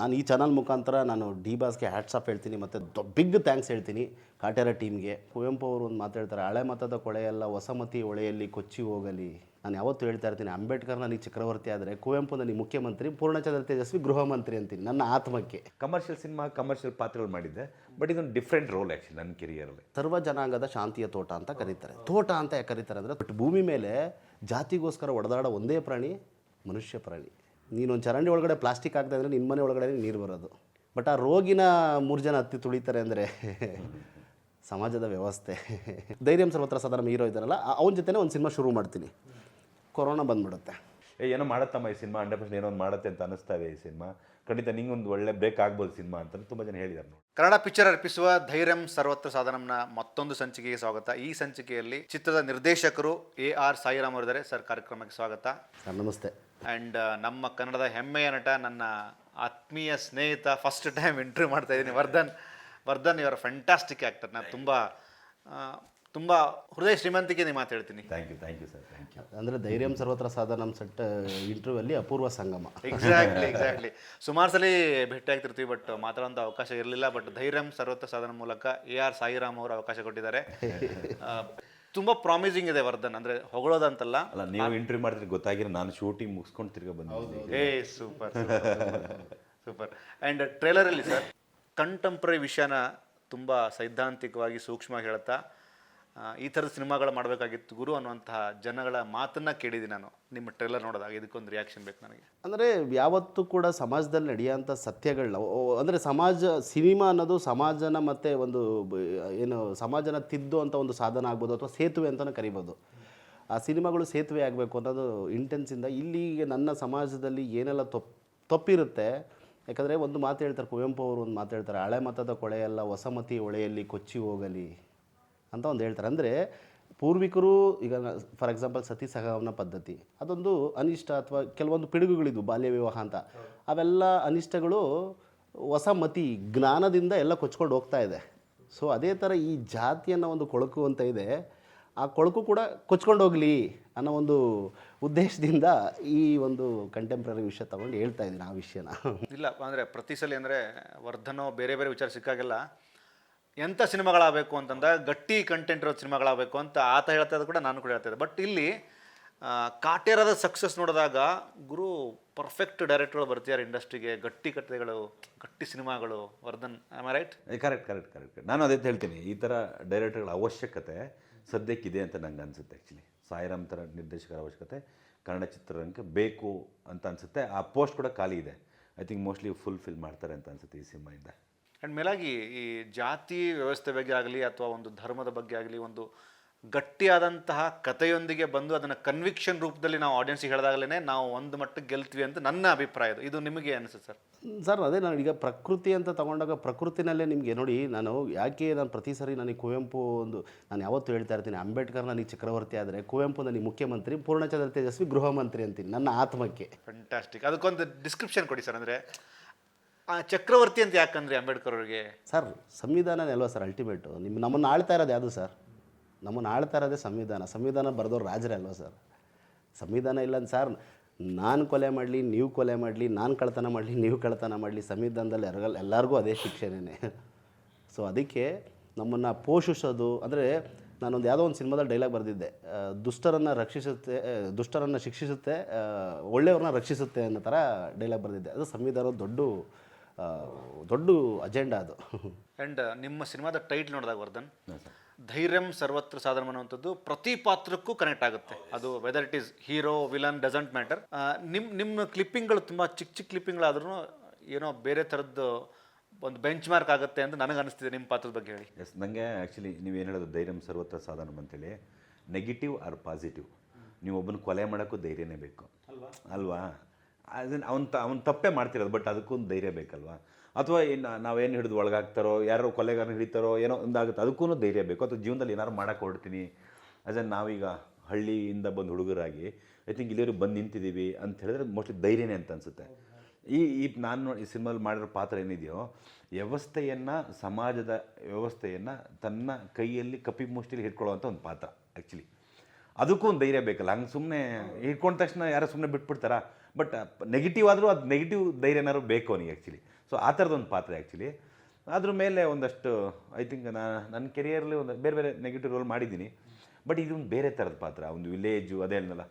ನಾನು ಈ ಚಾನಲ್ ಮುಖಾಂತರ ನಾನು ಡಿ ಬಾಸ್ಗೆ ಹ್ಯಾಟ್ಸ್ ಆಫ್ ಹೇಳ್ತೀನಿ ಮತ್ತು ಬಿಗ್ ಥ್ಯಾಂಕ್ಸ್ ಹೇಳ್ತೀನಿ ಕಾಟೇರ ಟೀಮ್ಗೆ. ಕುವೆಂಪು ಅವರು ಒಂದು ಮಾತು ಹೇಳ್ತಾರೆ, ಹಳೆ ಮತದ ಕೊಳೆಯಲ್ಲ ಹೊಸಮತಿ ಹೊಳೆಯಲ್ಲಿ ಕೊಚ್ಚಿ ಹೋಗಲಿ. ನಾನು ಯಾವತ್ತೂ ಹೇಳ್ತಾ ಇರ್ತೀನಿ, ಅಂಬೇಡ್ಕರ್ ನನಗೆ ಚಕ್ರವರ್ತಿ ಆದರೆ ಕುವೆಂಪು ನನಗೆ ಮುಖ್ಯಮಂತ್ರಿ, ಪೂರ್ಣಚಂದ್ರ ತೇಜಸ್ವಿ ಗೃಹ ಮಂತ್ರಿ ಅಂತೀನಿ ನನ್ನ ಆತ್ಮಕ್ಕೆ. ಕಮರ್ಷಿಯಲ್ ಸಿನಿಮಾ, ಕಮರ್ಷಿಯಲ್ ಪಾತ್ರಗಳು ಮಾಡಿದ್ದೆ, ಬಟ್ ಇದೊಂದು ಡಿಫ್ರೆಂಟ್ ರೋಲ್ ಆ್ಯಕ್ಚುಲಿ ನನ್ನ ಕೆರಿಯರಲ್ಲಿ. ಸರ್ವ ಜನಾಂಗದ ಶಾಂತಿಯ ತೋಟ ಅಂತ ಕರೀತಾರೆ. ತೋಟ ಅಂತ ಯಾಕೆ ಕರೀತಾರೆ ಅಂದರೆ, ಬಟ್ ಭೂಮಿ ಮೇಲೆ ಜಾತಿಗೋಸ್ಕರ ಒಡೆದಾಡೋ ಒಂದೇ ಪ್ರಾಣಿ ಮನುಷ್ಯ ಪ್ರಾಣಿ. ನೀನೊಂದು ಚರಂಡಿ ಒಳಗಡೆ ಪ್ಲಾಸ್ಟಿಕ್ ಹಾಕ್ತಾ ಇದ್ರೆ ನಿನ್ನ ಮನೆ ಒಳಗಡೆ ನೀರು ಬರೋದು. ಬಟ್ ಆ ರೋಗಿನ 3 ಜನ ಹತ್ತಿ ತುಳಿತಾರೆ ಅಂದರೆ ಸಮಾಜದ ವ್ಯವಸ್ಥೆ. ಧೈರ್ಯಂ ಸರ್ವತ್ರ ಸದಾ ಹೀರೋ ಇದ್ದಾರಲ್ಲ, ಅವನ ಜೊತೆ ಒಂದು ಸಿನಿಮಾ ಶುರು ಮಾಡ್ತೀನಿ. ಕೊರೋನಾ ಬಂದ್ಬಿಡುತ್ತೆ. ಏನೋ ಮಾಡತ್ತಮ್ಮ ಈ ಸಿನಿಮಾ, 100% ಏನೋ ಒಂದು ಮಾಡುತ್ತೆ ಅಂತ ಅನ್ನಿಸ್ತಾ ಇದೆ ಈ ಸಿನಿಮಾ. ಖಂಡಿತ ನಿಂಗೊಂದು ಒಳ್ಳೆ ಬ್ರೇಕ್ ಆಗ್ಬೋದು ಸಿನಿಮಾ ಅಂತ ತುಂಬ ಜನ ಹೇಳಿದ್ದಾರೆ ನೋಡಿ. ಕನ್ನಡ ಪಿಕ್ಚರ್ ಅರ್ಪಿಸುವ ಧೈರ್ಯಂ ಸರ್ವತ್ರ ಸಾಧನಂನ ಮತ್ತೊಂದು ಸಂಚಿಕೆಗೆ ಸ್ವಾಗತ. ಈ ಸಂಚಿಕೆಯಲ್ಲಿ ಚಿತ್ರದ ನಿರ್ದೇಶಕರು AR ಸಾಯಿರಾಮ್ ಅವರಿದ್ದಾರೆ. ಸರ್, ಕಾರ್ಯಕ್ರಮಕ್ಕೆ ಸ್ವಾಗತ. ಸರ್ ನಮಸ್ತೆ. ಆ್ಯಂಡ್ ನಮ್ಮ ಕನ್ನಡದ ಹೆಮ್ಮೆಯ ನಟ, ನನ್ನ ಆತ್ಮೀಯ ಸ್ನೇಹಿತ, ಫಸ್ಟ್ ಟೈಮ್ ಇಂಟರ್ವ್ಯೂ ಮಾಡ್ತಾ ಇದ್ದೀನಿ, ವರ್ಧನ್ ಇವರ ಫ್ಯಾಂಟಾಸ್ಟಿಕ್ ಆ್ಯಕ್ಟರ್. ನಾನು ತುಂಬ ಹೃದಯ ಶ್ರೀಮಂತಿಕೆ ಮಾತು ಹೇಳ್ತೀನಿ. Thank you sir, thank you. ಅಂದರೆ ಧೈರ್ಯಂ ಸರ್ವತ್ರ ಸಾಧನಂ ಸೆಟ್ ಇಂಟರ್ವ್ಯೂಲ್ಲಿ ಅಪೂರ್ವ ಸಂಗಮ. ಎಕ್ಸಾಕ್ಟ್ಲಿ. ಸುಮಾರು ಸಲ ಭೇಟಿ ಆಗ್ತಿರ್ತೀವಿ, ಬಟ್ ಮಾತಾಡೋಂಥ ಅವಕಾಶ ಇರಲಿಲ್ಲ. ಬಟ್ ಧೈರ್ಯಂ ಸರ್ವತ್ರ ಸಾಧನ ಮೂಲಕ AR ಸಾಯಿರಾಮ್ ಅವರು ಅವಕಾಶ ಕೊಟ್ಟಿದ್ದಾರೆ. ತುಂಬ ಪ್ರಾಮಿಸಿಂಗ್ ಇದೆ ವರ್ಧನ್, ಅಂದರೆ ಹೊಗಳೋದಂತಲ್ಲ. ಅಲ್ಲ, ನೀವು ಇಂಟರ್ವ್ಯೂ ಮಾಡಿದ್ರೆ ಗೊತ್ತಾಗಿರೋ ನಾನು ಶೂಟಿಂಗ್ ಮುಗಿಸ್ಕೊಂಡು ತಿರ್ಗಾ ಬಂದಿದ್ದೆ. Super super. ಆ್ಯಂಡ್ ಟ್ರೇಲರಲ್ಲಿ ಸರ್ ಕಂಟೆಂಪ್ರರಿ ವಿಷಯನ ತುಂಬ ಸೈದ್ಧಾಂತಿಕವಾಗಿ ಸೂಕ್ಷ್ಮವಾಗಿ ಹೇಳ್ತಾ ಈ ಥರದ ಸಿನಿಮಾಗಳು ಮಾಡಬೇಕಾಗಿತ್ತು ಗುರು ಅನ್ನುವಂತಹ ಜನಗಳ ಮಾತನ್ನು ಕೇಳಿದ್ದೀನಿ ನಾನು ನಿಮ್ಮ ಟ್ರೇಲರ್ ನೋಡಿದಾಗ. ಇದಕ್ಕೊಂದು ರಿಯಾಕ್ಷನ್ ಬೇಕು ನನಗೆ. ಅಂದರೆ ಯಾವತ್ತೂ ಕೂಡ ಸಮಾಜದಲ್ಲಿ ನಡೆಯೋಂಥ ಸತ್ಯಗಳನ್ನ, ಅಂದರೆ ಸಿನಿಮಾ ಅನ್ನೋದು ಸಮಾಜನ ಮತ್ತು ಏನು ಸಮಾಜನ ತಿದ್ದು ಅಂತ ಒಂದು ಸಾಧನ ಆಗ್ಬೋದು, ಅಥವಾ ಸೇತುವೆ ಅಂತಲೂ ಕರಿಬೋದು. ಆ ಸಿನಿಮಾಗಳು ಸೇತುವೆ ಆಗಬೇಕು ಅನ್ನೋದು ಇಂಟೆನ್ಸಿಂದ ಇಲ್ಲಿಗೆ ನನ್ನ ಸಮಾಜದಲ್ಲಿ ಏನೆಲ್ಲ ತಪ್ಪಿರುತ್ತೆ. ಯಾಕಂದರೆ ಒಂದು ಮಾತು ಹೇಳ್ತಾರೆ, ಕುವೆಂಪು ಅವರು ಒಂದು ಮಾತು ಹೇಳ್ತಾರೆ, ಹಳೆ ಮತದ ಕೊಳೆಯಲ್ಲ ಹೊಸಮತಿ ಹೊಳೆಯಲ್ಲಿ ಕೊಚ್ಚಿ ಹೋಗಲಿ ಅಂತ ಒಂದು ಹೇಳ್ತಾರೆ. ಅಂದರೆ ಪೂರ್ವಿಕರು ಈಗ ಫಾರ್ ಎಕ್ಸಾಂಪಲ್ ಸತಿ ಸಹಗಮನ ಪದ್ಧತಿ ಅದೊಂದು ಅನಿಷ್ಟ, ಅಥವಾ ಕೆಲವೊಂದು ಪಿಡುಗುಗಳಿದ್ವು, ಬಾಲ್ಯ ವಿವಾಹ ಅಂತ. ಅವೆಲ್ಲ ಅನಿಷ್ಟಗಳು ಹೊಸ ಮತಿ ಜ್ಞಾನದಿಂದ ಎಲ್ಲ ಕೊಚ್ಕೊಂಡು ಹೋಗ್ತಾ ಇದೆ. ಸೊ ಅದೇ ಥರ ಈ ಜಾತಿಯನ್ನು ಒಂದು ಕೊಳಕು ಅಂತ ಇದೆ, ಆ ಕೊಳಕು ಕೂಡ ಕೊಚ್ಕೊಂಡು ಹೋಗಲಿ ಅನ್ನೋ ಒಂದು ಉದ್ದೇಶದಿಂದ ಈ ಒಂದು ಕಂಟೆಂಪ್ರರಿ ವಿಷಯ ತಗೊಂಡು ಹೇಳ್ತಾ ಇದ್ದೀನಿ ಆ ವಿಷಯನ. ಇಲ್ಲ ಅಂದರೆ ಪ್ರತಿ ಸಲ ಅಂದರೆ ವರ್ಧನೋ ಬೇರೆ ಬೇರೆ ವಿಚಾರ ಸಿಕ್ಕಾಗೆಲ್ಲ ಎಂಥ ಸಿನಿಮಾಗಳಾಗಬೇಕು ಅಂತಂದಾಗ ಗಟ್ಟಿ ಕಂಟೆಂಟ್ ಇರೋ ಸಿನಿಮಾಗಳಾಗಬೇಕು ಅಂತ ಆತ ಹೇಳ್ತಾ ಇದ್ದು ಕೂಡ ನಾನು ಕೂಡ ಹೇಳ್ತಾ ಇದ್ದೆ. ಬಟ್ ಇಲ್ಲಿ ಕಾಟೇರದ ಸಕ್ಸಸ್ ನೋಡಿದಾಗ ಗುರು ಪರ್ಫೆಕ್ಟ್ ಡೈರೆಕ್ಟರ್ಗಳು ಬರ್ತಿದ್ದಾರೆ ಇಂಡಸ್ಟ್ರಿಗೆ, ಗಟ್ಟಿ ಕಥೆಗಳು, ಗಟ್ಟಿ ಸಿನಿಮಾಗಳು. Vardhan, am I right? Correct. ನಾನು ಅದೇ ಹೇಳ್ತೀನಿ, ಈ ಥರ ಡೈರೆಕ್ಟರ್ಗಳ ಅವಶ್ಯಕತೆ ಸದ್ಯಕ್ಕಿದೆ ಅಂತ ನಂಗೆ ಅನಿಸುತ್ತೆ. ಆ್ಯಕ್ಚುಲಿ ಸಾಯಿರಾಮ್ ಥರ ನಿರ್ದೇಶಕರ ಅವಶ್ಯಕತೆ ಕನ್ನಡ ಚಿತ್ರರಂಗಕ್ಕೆ ಬೇಕು ಅಂತ ಅನಿಸುತ್ತೆ. ಆ ಪೋಸ್ಟ್ ಕೂಡ ಖಾಲಿ ಇದೆ. ಐ ಥಿಂಕ್ ಮೋಸ್ಟ್ಲಿ ಫುಲ್ಫಿಲ್ ಮಾಡ್ತಾರೆ ಅಂತ ಅನಿಸುತ್ತೆ ಈ ಸಿನಿಮಾಯಿಂದ. ಆ್ಯಂಡ್ ಮೇಲಾಗಿ ಈ ಜಾತಿ ವ್ಯವಸ್ಥೆ ಬಗ್ಗೆ ಆಗಲಿ ಅಥವಾ ಒಂದು ಧರ್ಮದ ಬಗ್ಗೆ ಆಗಲಿ ಒಂದು ಗಟ್ಟಿಯಾದಂತಹ ಕಥೆಯೊಂದಿಗೆ ಬಂದು ಅದನ್ನು ಕನ್ವಿಕ್ಷನ್ ರೂಪದಲ್ಲಿ ನಾವು ಆಡಿಯನ್ಸಿಗೆ ಹೇಳಿದಾಗಲೇ ನಾವು ಒಂದು ಮಟ್ಟಕ್ಕೆ ಗೆಲ್ತೀವಿ ಅಂತ ನನ್ನ ಅಭಿಪ್ರಾಯ. ಇದು ನಿಮಗೆ ಅನಿಸುತ್ತೆ ಸರ್? ಸರ್ ಅದೇ, ನಾನು ಈಗ ಪ್ರಕೃತಿ ಅಂತ ತಗೊಂಡಾಗ ಪ್ರಕೃತಿನಲ್ಲೇ ನಿಮಗೆ ನೋಡಿ, ನಾನು ಪ್ರತಿ ಸರಿ ನನಗೆ ಕುವೆಂಪು ನಾನು ಯಾವತ್ತೂ ಹೇಳ್ತಾ ಇರ್ತೀನಿ, ಅಂಬೇಡ್ಕರ್ ನನಗೆ ಚಕ್ರವರ್ತಿ ಆದರೆ ಕುವೆಂಪು ನನಗೆ ಮುಖ್ಯಮಂತ್ರಿ, ಪೂರ್ಣಚಂದ್ರ ತೇಜಸ್ವಿ ಗೃಹ ಮಂತ್ರಿ ಅಂತೀನಿ ನನ್ನ ಆತ್ಮಕ್ಕೆ. ಫ್ಯಾಂಟಾಸ್ಟಿಕ್. ಅದಕ್ಕೊಂದು ಡಿಸ್ಕ್ರಿಪ್ಷನ್ ಕೊಡಿ ಸರ್. ಅಂದರೆ ಚಕ್ರವರ್ತಿ ಅಂತ ಯಾಕಂದ್ರೆ ಅಂಬೇಡ್ಕರ್ ಅವ್ರಿಗೆ? ಸರ್ ಸಂವಿಧಾನನೇ ಅಲ್ವಾ ಸರ್ ಅಲ್ಟಿಮೇಟು. ನಮ್ಮನ್ನು ಆಳ್ತಾ ಇರೋದು ಯಾವುದು ಸರ್? ನಮ್ಮನ್ನು ಆಳ್ತಾ ಇರೋದೇ ಸಂವಿಧಾನ ಬರೆದವ್ರು ರಾಜರೇ ಅಲ್ವಾ ಸರ್? ಸಂವಿಧಾನ ಇಲ್ಲ ಸರ್, ನಾನು ಕೊಲೆ ಮಾಡಲಿ, ನೀವು ಕೊಲೆ ಮಾಡಲಿ, ನಾನು ಕಳ್ತನ ಮಾಡಲಿ, ನೀವು ಕಳ್ತನ ಮಾಡಲಿ, ಸಂವಿಧಾನದಲ್ಲಿ ಎಲ್ಲರಿಗೂ ಅದೇ ಶಿಕ್ಷೆನೇ. ಸೊ ಅದಕ್ಕೆ ನಮ್ಮನ್ನು ಪೋಷಿಸೋದು ಅಂದರೆ, ನಾನೊಂದು ಯಾವುದೋ ಒಂದು ಸಿನಿಮಾದಲ್ಲಿ ಡೈಲಾಗ್ ಬರೆದಿದ್ದೆ, ದುಷ್ಟರನ್ನು ಶಿಕ್ಷಿಸುತ್ತೆ, ಒಳ್ಳೆಯವ್ರನ್ನ ರಕ್ಷಿಸುತ್ತೆ ಅನ್ನೋ ಥರ ಡೈಲಾಗ್ ಬರೆದಿದ್ದೆ. ಅದು ಸಂವಿಧಾನದ ದೊಡ್ಡ ಅಜೆಂಡಾ ಅದು. ಆ್ಯಂಡ್ ನಿಮ್ಮ ಸಿನಿಮಾದ ಟೈಟ್ಲ್ ನೋಡಿದಾಗ ವರ್ಧನ್, ಧೈರ್ಯಂ ಸರ್ವತ್ರ ಸಾಧನ ಅನ್ನುವಂಥದ್ದು ಪ್ರತಿ ಪಾತ್ರಕ್ಕೂ ಕನೆಕ್ಟ್ ಆಗುತ್ತೆ. ಅದು whether it is hero, villain, doesn't matter. ನಿಮ್ಮ ಕ್ಲಿಪ್ಪಿಂಗ್ಗಳು ತುಂಬ ಚಿಕ್ಕ ಕ್ಲಿಪ್ಪಿಂಗ್ಗಳಾದ್ರೂ ಏನೋ ಬೇರೆ ಥರದ್ದು ಒಂದು ಬೆಂಚ್ ಮಾರ್ಕ್ ಆಗುತ್ತೆ ಅಂತ ನನಗೆ ಅನಿಸ್ತಿದೆ. ನಿಮ್ಮ ಪಾತ್ರದ ಬಗ್ಗೆ ಹೇಳಿ. ಎಸ್, ನನಗೆ ಆ್ಯಕ್ಚುಲಿ ನೀವೇನು ಹೇಳೋದು ಧೈರ್ಯಂ ಸರ್ವತ್ರ ಸಾಧನ ಅಂತೇಳಿ, ನೆಗೆಟಿವ್ ಆರ್ ಪಾಸಿಟಿವ್, ನೀವು ಒಬ್ಬನ ಕೊಲೆ ಮಾಡೋಕ್ಕೂ ಧೈರ್ಯನೇ ಬೇಕು ಅಲ್ವಾ? ಅದನ್ನು ಅವ್ನು ತಪ್ಪೇ ಮಾಡ್ತಿರೋದು, ಬಟ್ ಅದಕ್ಕೊಂದು ಧೈರ್ಯ ಬೇಕಲ್ವಾ? ಅಥವಾ ನಾವೇನು ಹಿಡಿದು ಒಳಗಾಗ್ತಾರೋ, ಯಾರೋ ಕೊಲೆಗಾರನ ಹಿಡಿತಾರೋ, ಏನೋ ಒಂದಾಗುತ್ತೆ, ಅದಕ್ಕೂ ಧೈರ್ಯ ಬೇಕು. ಅಥವಾ ಜೀವನದಲ್ಲಿ ಏನಾದ್ರು ಮಾಡೋಕ್ಕೆ ಹೊರಡ್ತೀನಿ, ನಾವೀಗ ಹಳ್ಳಿಯಿಂದ ಬಂದು ಹುಡುಗರಾಗಿ ಐ ಥಿಂಕ್ ಇಲ್ಲಿಯವರು ಬಂದು ನಿಂತಿದ್ದೀವಿ ಅಂತ ಹೇಳಿದ್ರೆ ಮೋಸ್ಟ್ಲಿ ಧೈರ್ಯನೇ ಅಂತ ಅನಿಸುತ್ತೆ. ನಾನು ಈ ಸಿನಿಮಾದಲ್ಲಿ ಮಾಡಿರೋ ಪಾತ್ರ ಏನಿದೆಯೋ, ಸಮಾಜದ ವ್ಯವಸ್ಥೆಯನ್ನು ತನ್ನ ಕೈಯಲ್ಲಿ ಕಪಿ ಮುಷ್ಟಿಲಿ ಹಿಡ್ಕೊಳ್ಳೋವಂಥ ಒಂದು ಪಾತ್ರ. ಆ್ಯಕ್ಚುಲಿ ಅದಕ್ಕೂ ಒಂದು ಧೈರ್ಯ ಬೇಕಲ್ಲ. ಹಂಗೆ ಸುಮ್ಮನೆ ಹಿಡ್ಕೊಂಡ ತಕ್ಷಣ ಯಾರೋ ಸುಮ್ಮನೆ ಬಿಟ್ಬಿಡ್ತಾರಾ? ಬಟ್ ನೆಗೆಟಿವ್ ಆದರೂ ಅದು ನೆಗೆಟಿವ್ ಧೈರ್ಯನಾದ್ರು ಬೇಕು ಅವನಿಗೆ ಆ್ಯಕ್ಚುಲಿ. ಸೊ ಆ ಥರದೊಂದು ಪಾತ್ರ ಆ್ಯಕ್ಚುಲಿ. ಅದ್ರ ಮೇಲೆ ಒಂದಷ್ಟು ಐ ಥಿಂಕ್ ನನ್ನ ಕೆರಿಯರಲ್ಲಿ ಒಂದು ಬೇರೆ ಬೇರೆ ನೆಗೆಟಿವ್ ರೋಲ್ ಮಾಡಿದ್ದೀನಿ. ಬಟ್ ಇದೊಂದು ಬೇರೆ ಥರದ ಪಾತ್ರ, ಒಂದು ವಿಲೇಜು ಅದೇ ಅನ್ನಲ್ಲ,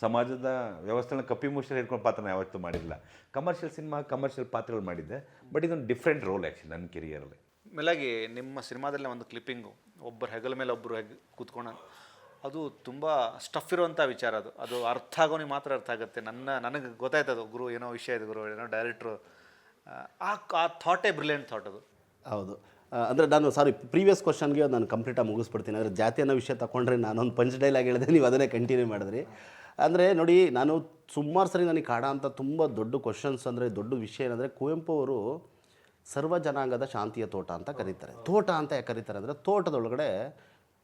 ಸಮಾಜದ ವ್ಯವಸ್ಥೆನ ಕಪಿಮುಷ್ಟಿ ಹಿಡ್ಕೊಂಡು ಪಾತ್ರನ ಯಾವತ್ತೂ ಮಾಡಿರಲಿಲ್ಲ. ಕಮರ್ಷಿಯಲ್ ಸಿನಿಮಾ, ಕಮರ್ಷಿಯಲ್ ಪಾತ್ರಗಳು ಮಾಡಿದ್ದೆ. ಬಟ್ ಇದೊಂದು ಡಿಫ್ರೆಂಟ್ ರೋಲ್ ಆ್ಯಕ್ಚುಲಿ ನನ್ನ ಕೆರಿಯರಲ್ಲಿ. ಮೇಲಾಗಿ ನಿಮ್ಮ ಸಿನಿಮಾದಲ್ಲೇ ಒಂದು ಕ್ಲಿಪ್ಪಿಂಗು, ಒಬ್ಬರು ಹೆಗಲ ಮೇಲೆ ಒಬ್ಬರು ಕೂತ್ಕೊಂಡು, ಅದು ತುಂಬ ಸ್ಟಫ್ ಇರುವಂಥ ವಿಚಾರ. ಅದು ಅರ್ಥ ಆಗೋನಿಗೆ ಮಾತ್ರ ಅರ್ಥ ಆಗುತ್ತೆ. ನನಗೆ ಗೊತ್ತಾಯ್ತದು, ಗುರು ಏನೋ ವಿಷಯ ಇದೆ, ಗುರು ಏನೋ ಡೈರೆಕ್ಟ್ರು, ಆ ಥಾಟೇ ಬ್ರಿಲಿಯಂಟ್ ಥಾಟ್ ಅದು. ಹೌದು. ಅಂದರೆ ನಾನು ಪ್ರೀವಿಯಸ್ ಕ್ವಶನ್ಗೆ ನಾನು ಕಂಪ್ಲೀಟಾಗಿ ಮುಗಿಸ್ಬಿಡ್ತೀನಿ. ಅಂದರೆ ಜಾತಿ ಅನ್ನೋ ವಿಷಯ ತಗೊಂಡ್ರೆ ನಾನೊಂದು ಪಂಚ್ ಡೈಲಾಗ್ ಹೇಳಿದೆ, ನೀವು ಅದನ್ನೇ ಕಂಟಿನ್ಯೂ ಮಾಡಿದ್ರಿ. ಅಂದರೆ ನೋಡಿ, ನಾನು ಸುಮಾರು ಸರಿ ನನಗೆ ಕಾಡೋ ಅಂಥ ತುಂಬ ದೊಡ್ಡ ಕ್ವಶನ್ಸ್, ಅಂದರೆ ದೊಡ್ಡ ವಿಷಯ ಏನಂದರೆ, ಕುವೆಂಪು ಅವರು ಸರ್ವ ಜನಾಂಗದ ಶಾಂತಿಯ ತೋಟ ಅಂತ ಕರೀತಾರೆ. ತೋಟ ಅಂತ ಯಾಕೆ ಕರೀತಾರೆ ಅಂದರೆ, ತೋಟದೊಳಗಡೆ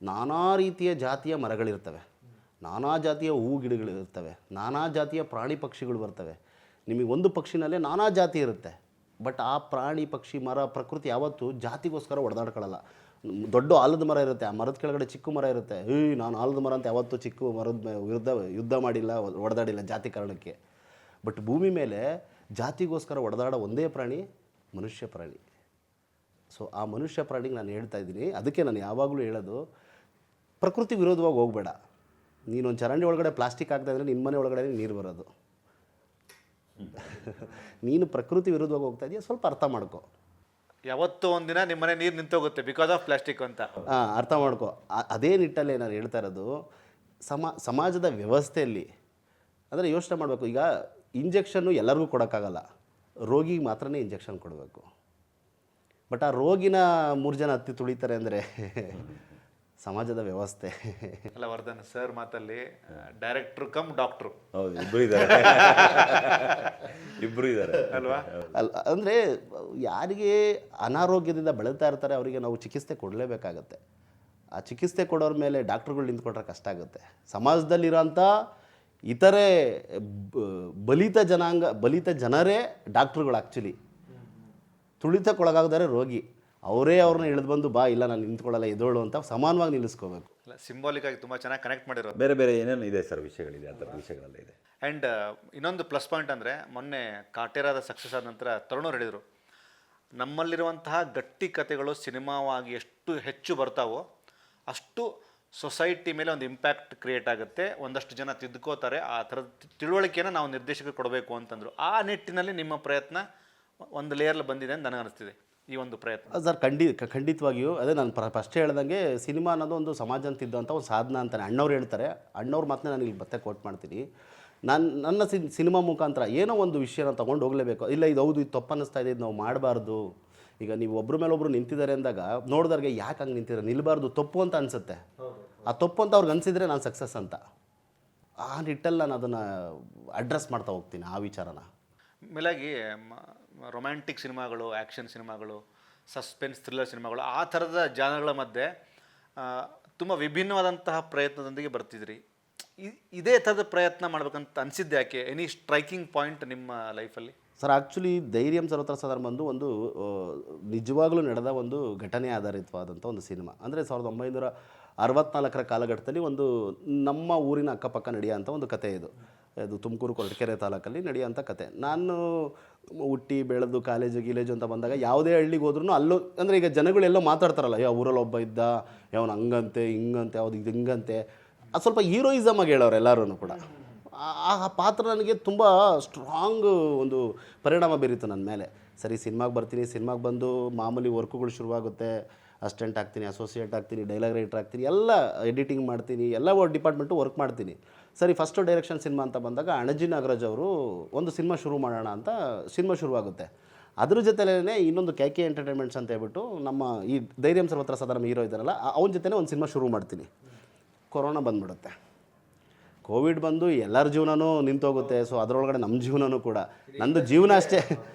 ನಾನಾ ರೀತಿಯ ಜಾತಿಯ ಮರಗಳಿರ್ತವೆ, ನಾನಾ ಜಾತಿಯ ಹೂ ಗಿಡಗಳಿರ್ತವೆ, ನಾನಾ ಜಾತಿಯ ಪ್ರಾಣಿ ಪಕ್ಷಿಗಳು ಬರ್ತವೆ. ನಿಮಗೆ ಒಂದು ಪಕ್ಷಿನಲ್ಲೇ ನಾನಾ ಜಾತಿ ಇರುತ್ತೆ. ಬಟ್ ಆ ಪ್ರಾಣಿ ಪಕ್ಷಿ ಮರ ಪ್ರಕೃತಿ ಯಾವತ್ತೂ ಜಾತಿಗೋಸ್ಕರ ಹೊಡೆದಾಡ್ಕೊಳ್ಳಲ್ಲ. ದೊಡ್ಡ ಆಲದ ಮರ ಇರುತ್ತೆ, ಆ ಮರದ ಕೆಳಗಡೆ ಚಿಕ್ಕ ಮರ ಇರುತ್ತೆ, ನಾನು ಆಲದ ಮರ ಅಂತ ಯಾವತ್ತೂ ಚಿಕ್ಕ ಮರದ ವಿರುದ್ಧ ಯುದ್ಧ ಮಾಡಿಲ್ಲ, ಹೊಡೆದಾಡಿಲ್ಲ ಜಾತಿ ಕಾರಣಕ್ಕೆ. ಬಟ್ ಭೂಮಿ ಮೇಲೆ ಜಾತಿಗೋಸ್ಕರ ಹೊಡೆದಾಡೋ ಒಂದೇ ಪ್ರಾಣಿ ಮನುಷ್ಯ ಪ್ರಾಣಿ. ಸೊ ಆ ಮನುಷ್ಯ ಪ್ರಾಣಿಗೆ ನಾನು ಹೇಳ್ತಾ ಇದ್ದೀನಿ. ಅದಕ್ಕೆ ನಾನು ಯಾವಾಗಲೂ ಹೇಳೋದು, ಪ್ರಕೃತಿ ವಿರೋಧವಾಗಿ ಹೋಗಬೇಡ. ನೀನೊಂದು ಚರಂಡಿ ಒಳಗಡೆ ಪ್ಲಾಸ್ಟಿಕ್ ಹಾಕ್ತಾ ಇದ್ರೆ ನಿಮ್ಮ ಮನೆ ಒಳಗಡೆ ನೀರು ಬರೋದು. ನೀನು ಪ್ರಕೃತಿ ವಿರುದ್ಧವಾಗಿ ಹೋಗ್ತಾ ಇದೆಯಾ, ಸ್ವಲ್ಪ ಅರ್ಥ ಮಾಡ್ಕೊ. ಯಾವತ್ತೋ ಒಂದಿನ ನಿಮ್ಮ ಮನೆ ನೀರು ನಿಂತೋಗುತ್ತೆ ಬಿಕಾಸ್ ಆಫ್ ಪ್ಲಾಸ್ಟಿಕ್ ಅಂತ. ಅರ್ಥ ಮಾಡ್ಕೊ. ಅದೇ ನಿಟ್ಟಲ್ಲಿ ನಾನು ಹೇಳ್ತಾ ಇರೋದು, ಸಮಾಜದ ವ್ಯವಸ್ಥೆಯಲ್ಲಿ ಅಂದರೆ ಯೋಚನೆ ಮಾಡಬೇಕು. ಈಗ ಇಂಜೆಕ್ಷನ್ನು ಎಲ್ಲರಿಗೂ ಕೊಡೋಕ್ಕಾಗಲ್ಲ, ರೋಗಿಗೆ ಮಾತ್ರನೇ ಇಂಜೆಕ್ಷನ್ ಕೊಡಬೇಕು. ಬಟ್ ಆ ರೋಗಿನ 3 ಜನ ಹತ್ತಿ ತುಳಿತಾರೆ ಅಂದರೆ ಸಮಾಜದ ವ್ಯವಸ್ಥೆ ಅಲ್ಲ. ವರ್ಧನ್ ಸರ್ ಮಾತಲ್ಲಿ ಡೈರೆಕ್ಟ್ರು ಕಮ್ ಡಾಕ್ಟ್ರು. ಹೌದು, ಇಬ್ಬರು ಇದ್ದಾರೆ. ಇಬ್ಬರು ಇದ್ದಾರೆ ಅಲ್ವಾ? ಅಂದರೆ ಯಾರಿಗೆ ಅನಾರೋಗ್ಯದಿಂದ ಬಳಲ್ತಾ ಇರ್ತಾರೆ ಅವರಿಗೆ ನಾವು ಚಿಕಿತ್ಸೆ ಕೊಡಲೇಬೇಕಾಗತ್ತೆ. ಆ ಚಿಕಿತ್ಸೆ ಕೊಡೋರ ಮೇಲೆ ಡಾಕ್ಟ್ರುಗಳು ನಿಂತ್ಕೊಂಡ್ರೆ ಕಷ್ಟ ಆಗುತ್ತೆ. ಸಮಾಜದಲ್ಲಿರೋಂಥ ಇತರೆ ಬಲಿತ ಜನರೇ ಡಾಕ್ಟ್ರುಗಳು. ಆ್ಯಕ್ಚುಲಿ ತುಳಿತಕ್ಕೊಳಗಾಗದರೆ ರೋಗಿ. ಅವರೇ ಅವ್ರನ್ನ ಇಳಿದು ಬಂದು, ಬಾ ಇಲ್ಲ ನಾನು ನಿಂತ್ಕೊಳ್ಳಲ್ಲ ಎದೋಳು ಅಂತ ಸಮಾನವಾಗಿ ನಿಲ್ಲಿಸ್ಕೋಬೇಕು. ಅಲ್ಲ, ಸಿಂಬಾಲಿಕ್ ಆಗಿ ತುಂಬ ಚೆನ್ನಾಗಿ ಕನೆಕ್ಟ್ ಮಾಡಿರೋದು. ಬೇರೆ ಬೇರೆ ಏನೇನು ಇದೆ ಸರ್ ವಿಷಯಗಳಿದೆ, ಆ ಥರ ವಿಷಯಗಳೆಲ್ಲ ಇದೆ. ಆ್ಯಂಡ್ ಇನ್ನೊಂದು ಪ್ಲಸ್ ಪಾಯಿಂಟ್ ಅಂದರೆ, ಮೊನ್ನೆ ಕಾಟೇರಾದ ಸಕ್ಸಸ್ ಆದ ನಂತರ ತರುಣವ್ರು ಹೇಳಿದರು, ನಮ್ಮಲ್ಲಿರುವಂತಹ ಗಟ್ಟಿ ಕಥೆಗಳು ಸಿನಿಮಾವಾಗಿ ಎಷ್ಟು ಹೆಚ್ಚು ಬರ್ತಾವೋ ಅಷ್ಟು ಸೊಸೈಟಿ ಮೇಲೆ ಒಂದು ಇಂಪ್ಯಾಕ್ಟ್ ಕ್ರಿಯೇಟ್ ಆಗುತ್ತೆ, ಒಂದಷ್ಟು ಜನ ತಿದ್ದುಕೋತಾರೆ. ಆ ಥರದ ತಿಳುವಳಿಕೆಯನ್ನು ನಾವು ನಿರ್ದೇಶಕರು ಕೊಡಬೇಕು ಅಂತಂದರು. ಆ ನಿಟ್ಟಿನಲ್ಲಿ ನಿಮ್ಮ ಪ್ರಯತ್ನ ಒಂದು ಲೇಯರ್ಲಿ ಬಂದಿದೆ ಅಂತ ನನಗೆ ಅನಿಸ್ತಿದೆ, ಈ ಒಂದು ಪ್ರಯತ್ನ. ಸರ್ ಖಂಡಿತವಾಗಿಯೂ ಅದೇ ನಾನು ಫಸ್ಟ್ ಹೇಳ್ದಂಗೆ, ಸಿನಿಮಾ ಅನ್ನೋದು ಒಂದು ಸಮಾಜ ತಿದ್ದುವಂಥ ಒಂದು ಸಾಧನ ಅಂತಾನೆ ಅಣ್ಣವ್ರು ಹೇಳ್ತಾರೆ. ಅಣ್ಣವ್ರ ಮಾತನ್ನ ನಾನು ಇಲ್ಲಿ ಮತ್ತೆ ಕೋಟ್ ಮಾಡ್ತೀನಿ. ನನ್ನ ಸಿನಿಮಾ ಮುಖಾಂತರ ಏನೋ ಒಂದು ವಿಷಯನ ತೊಗೊಂಡು ಹೋಗಲೇಬೇಕು. ಇಲ್ಲ ಇದು ಹೌದು, ಇದು ತಪ್ಪು ಅನ್ನಿಸ್ತಾ ಇದೆ, ಇದು ನಾವು ಮಾಡಬಾರ್ದು. ಈಗ ನೀವು ಒಬ್ಬರ ಮೇಲೆ ಒಬ್ಬರು ನಿಂತಿದ್ದಾರೆ ಅಂದಾಗ ನೋಡಿದವ್ರಿಗೆ ಯಾಕೆ ಹಂಗೆ ನಿಂತಿದ್ದಾರೆ, ನಿಲ್ಲಬಾರ್ದು, ತಪ್ಪು ಅಂತ ಅನಿಸುತ್ತೆ. ಆ ತಪ್ಪು ಅಂತ ಅವ್ರಿಗೆ ಅನಿಸಿದರೆ ನಾನು ಸಕ್ಸಸ್ ಅಂತ. ಆ ನಿಟ್ಟಲ್ಲಿ ನಾನು ಅದನ್ನು ಅಡ್ರೆಸ್ ಮಾಡ್ತಾ ಹೋಗ್ತೀನಿ ಆ ವಿಚಾರನ. ಮೇಲಾಗಿ ರೊಮ್ಯಾಂಟಿಕ್ ಸಿನಿಮಾಗಳು, ಆ್ಯಕ್ಷನ್ ಸಿನಿಮಾಗಳು, ಸಸ್ಪೆನ್ಸ್ ಥ್ರಿಲ್ಲರ್ ಸಿನಿಮಾಗಳು, ಆ ಥರದ ಜಾನಗಳ ಮಧ್ಯೆ ತುಂಬ ವಿಭಿನ್ನವಾದಂತಹ ಪ್ರಯತ್ನದೊಂದಿಗೆ ಬರ್ತಿದ್ರಿ. ಇದೇ ಥರದ ಪ್ರಯತ್ನ ಮಾಡ್ಬೇಕಂತ ಅನಿಸಿದ್ದು ಯಾಕೆ? ಎನಿ ಸ್ಟ್ರೈಕಿಂಗ್ ಪಾಯಿಂಟ್ ನಿಮ್ಮ ಲೈಫಲ್ಲಿ? ಸರ್ ಆ್ಯಕ್ಚುಲಿ ಧೈರ್ಯಂ ಸರ್ವತ್ರ ಸಾಧಾರಣ ಬಂದು ಒಂದು ನಿಜವಾಗ್ಲೂ ನಡೆದ ಒಂದು ಘಟನೆ ಆಧಾರಿತವಾದಂಥ ಒಂದು ಸಿನಿಮಾ. ಅಂದರೆ 1964 ಕಾಲಘಟ್ಟದಲ್ಲಿ ಒಂದು ನಮ್ಮ ಊರಿನ ಅಕ್ಕಪಕ್ಕ ನಡೆಯೋಂಥ ಒಂದು ಕತೆ ಇದು. ತುಮಕೂರು ಕೊರಟಗೆರೆ ತಾಲೂಕಲ್ಲಿ ನಡೆಯೋಂಥ ಕತೆ. ನಾನು ಹುಟ್ಟಿ ಬೆಳೆದು ಕಾಲೇಜು ಅಂತ ಬಂದಾಗ ಯಾವುದೇ ಹಳ್ಳಿಗೆ ಹೋದ್ರೂ ಅಲ್ಲೂ, ಅಂದರೆ ಈಗ ಜನಗಳೆಲ್ಲೋ ಮಾತಾಡ್ತಾರಲ್ಲ, ಯಾವ ಊರಲ್ಲಿ ಒಬ್ಬ ಇದ್ದ, ಯಾವನು ಹಂಗಂತೆ ಹಿಂಗಂತೆ, ಯಾವ್ದು ಇದು ಹಿಂಗಂತೆ, ಅದು ಸ್ವಲ್ಪ ಹೀರೋಯಿಸಮ್ ಆಗಿ ಹೇಳೋರು ಎಲ್ಲರೂ ಕೂಡ. ಆ ಪಾತ್ರ ನನಗೆ ತುಂಬ ಸ್ಟ್ರಾಂಗ್ ಒಂದು ಪರಿಣಾಮ ಬೀರಿತು ನನ್ನ ಮೇಲೆ. ಸರಿ, ಸಿನಿಮಾಗೆ ಬರ್ತೀನಿ, ಸಿನಿಮಾಗೆ ಬಂದು ಮಾಮೂಲಿ ವರ್ಕುಗಳು ಶುರುವಾಗುತ್ತೆ. ಅಸಿಸ್ಟೆಂಟ್ ಆಗ್ತೀನಿ, ಅಸೋಸಿಯೇಟ್ ಆಗ್ತೀನಿ, ಡೈಲಾಗ್ ರೈಟರ್ ಆಗ್ತೀನಿ, ಎಲ್ಲ ಎಡಿಟಿಂಗ್ ಮಾಡ್ತೀನಿ, ಎಲ್ಲ ಡಿಪಾರ್ಟ್ಮೆಂಟು ವರ್ಕ್ ಮಾಡ್ತೀನಿ. ಸರಿ, ಫಸ್ಟು ಡೈರೆಕ್ಷನ್ ಸಿನಿಮಾ ಅಂತ ಬಂದಾಗ ಅಣಜಿ ನಾಗರಾಜ್ ಅವರು ಒಂದು ಸಿನಿಮಾ ಶುರು ಮಾಡೋಣ ಅಂತ ಸಿನಿಮಾ ಶುರುವಾಗುತ್ತೆ. ಅದ್ರ ಜೊತೆಲೇ ಇನ್ನೊಂದು KK ಎಂಟರ್ಟೈನ್ಮೆಂಟ್ಸ್ ಅಂತ ಹೇಳ್ಬಿಟ್ಟು ನಮ್ಮ ಈ ಧೈರ್ಯಂ ಸರ್ವತ್ರ ಸಾಧಾರಣ ಹೀರೋ ಇದ್ದಾರಲ್ಲ, ಅವನ ಜೊತೆ ಒಂದು ಸಿನಿಮಾ ಶುರು ಮಾಡ್ತೀನಿ. ಕೊರೋನಾ ಬಂದ್ಬಿಡುತ್ತೆ. ಕೋವಿಡ್ ಬಂದು ಎಲ್ಲರ ಜೀವನನೂ ನಿಂತೋಗುತ್ತೆ. ಸೊ ಅದರೊಳಗಡೆ ನಮ್ಮ ಜೀವನನೂ ಕೂಡ, ನನ್ನ ಜೀವನ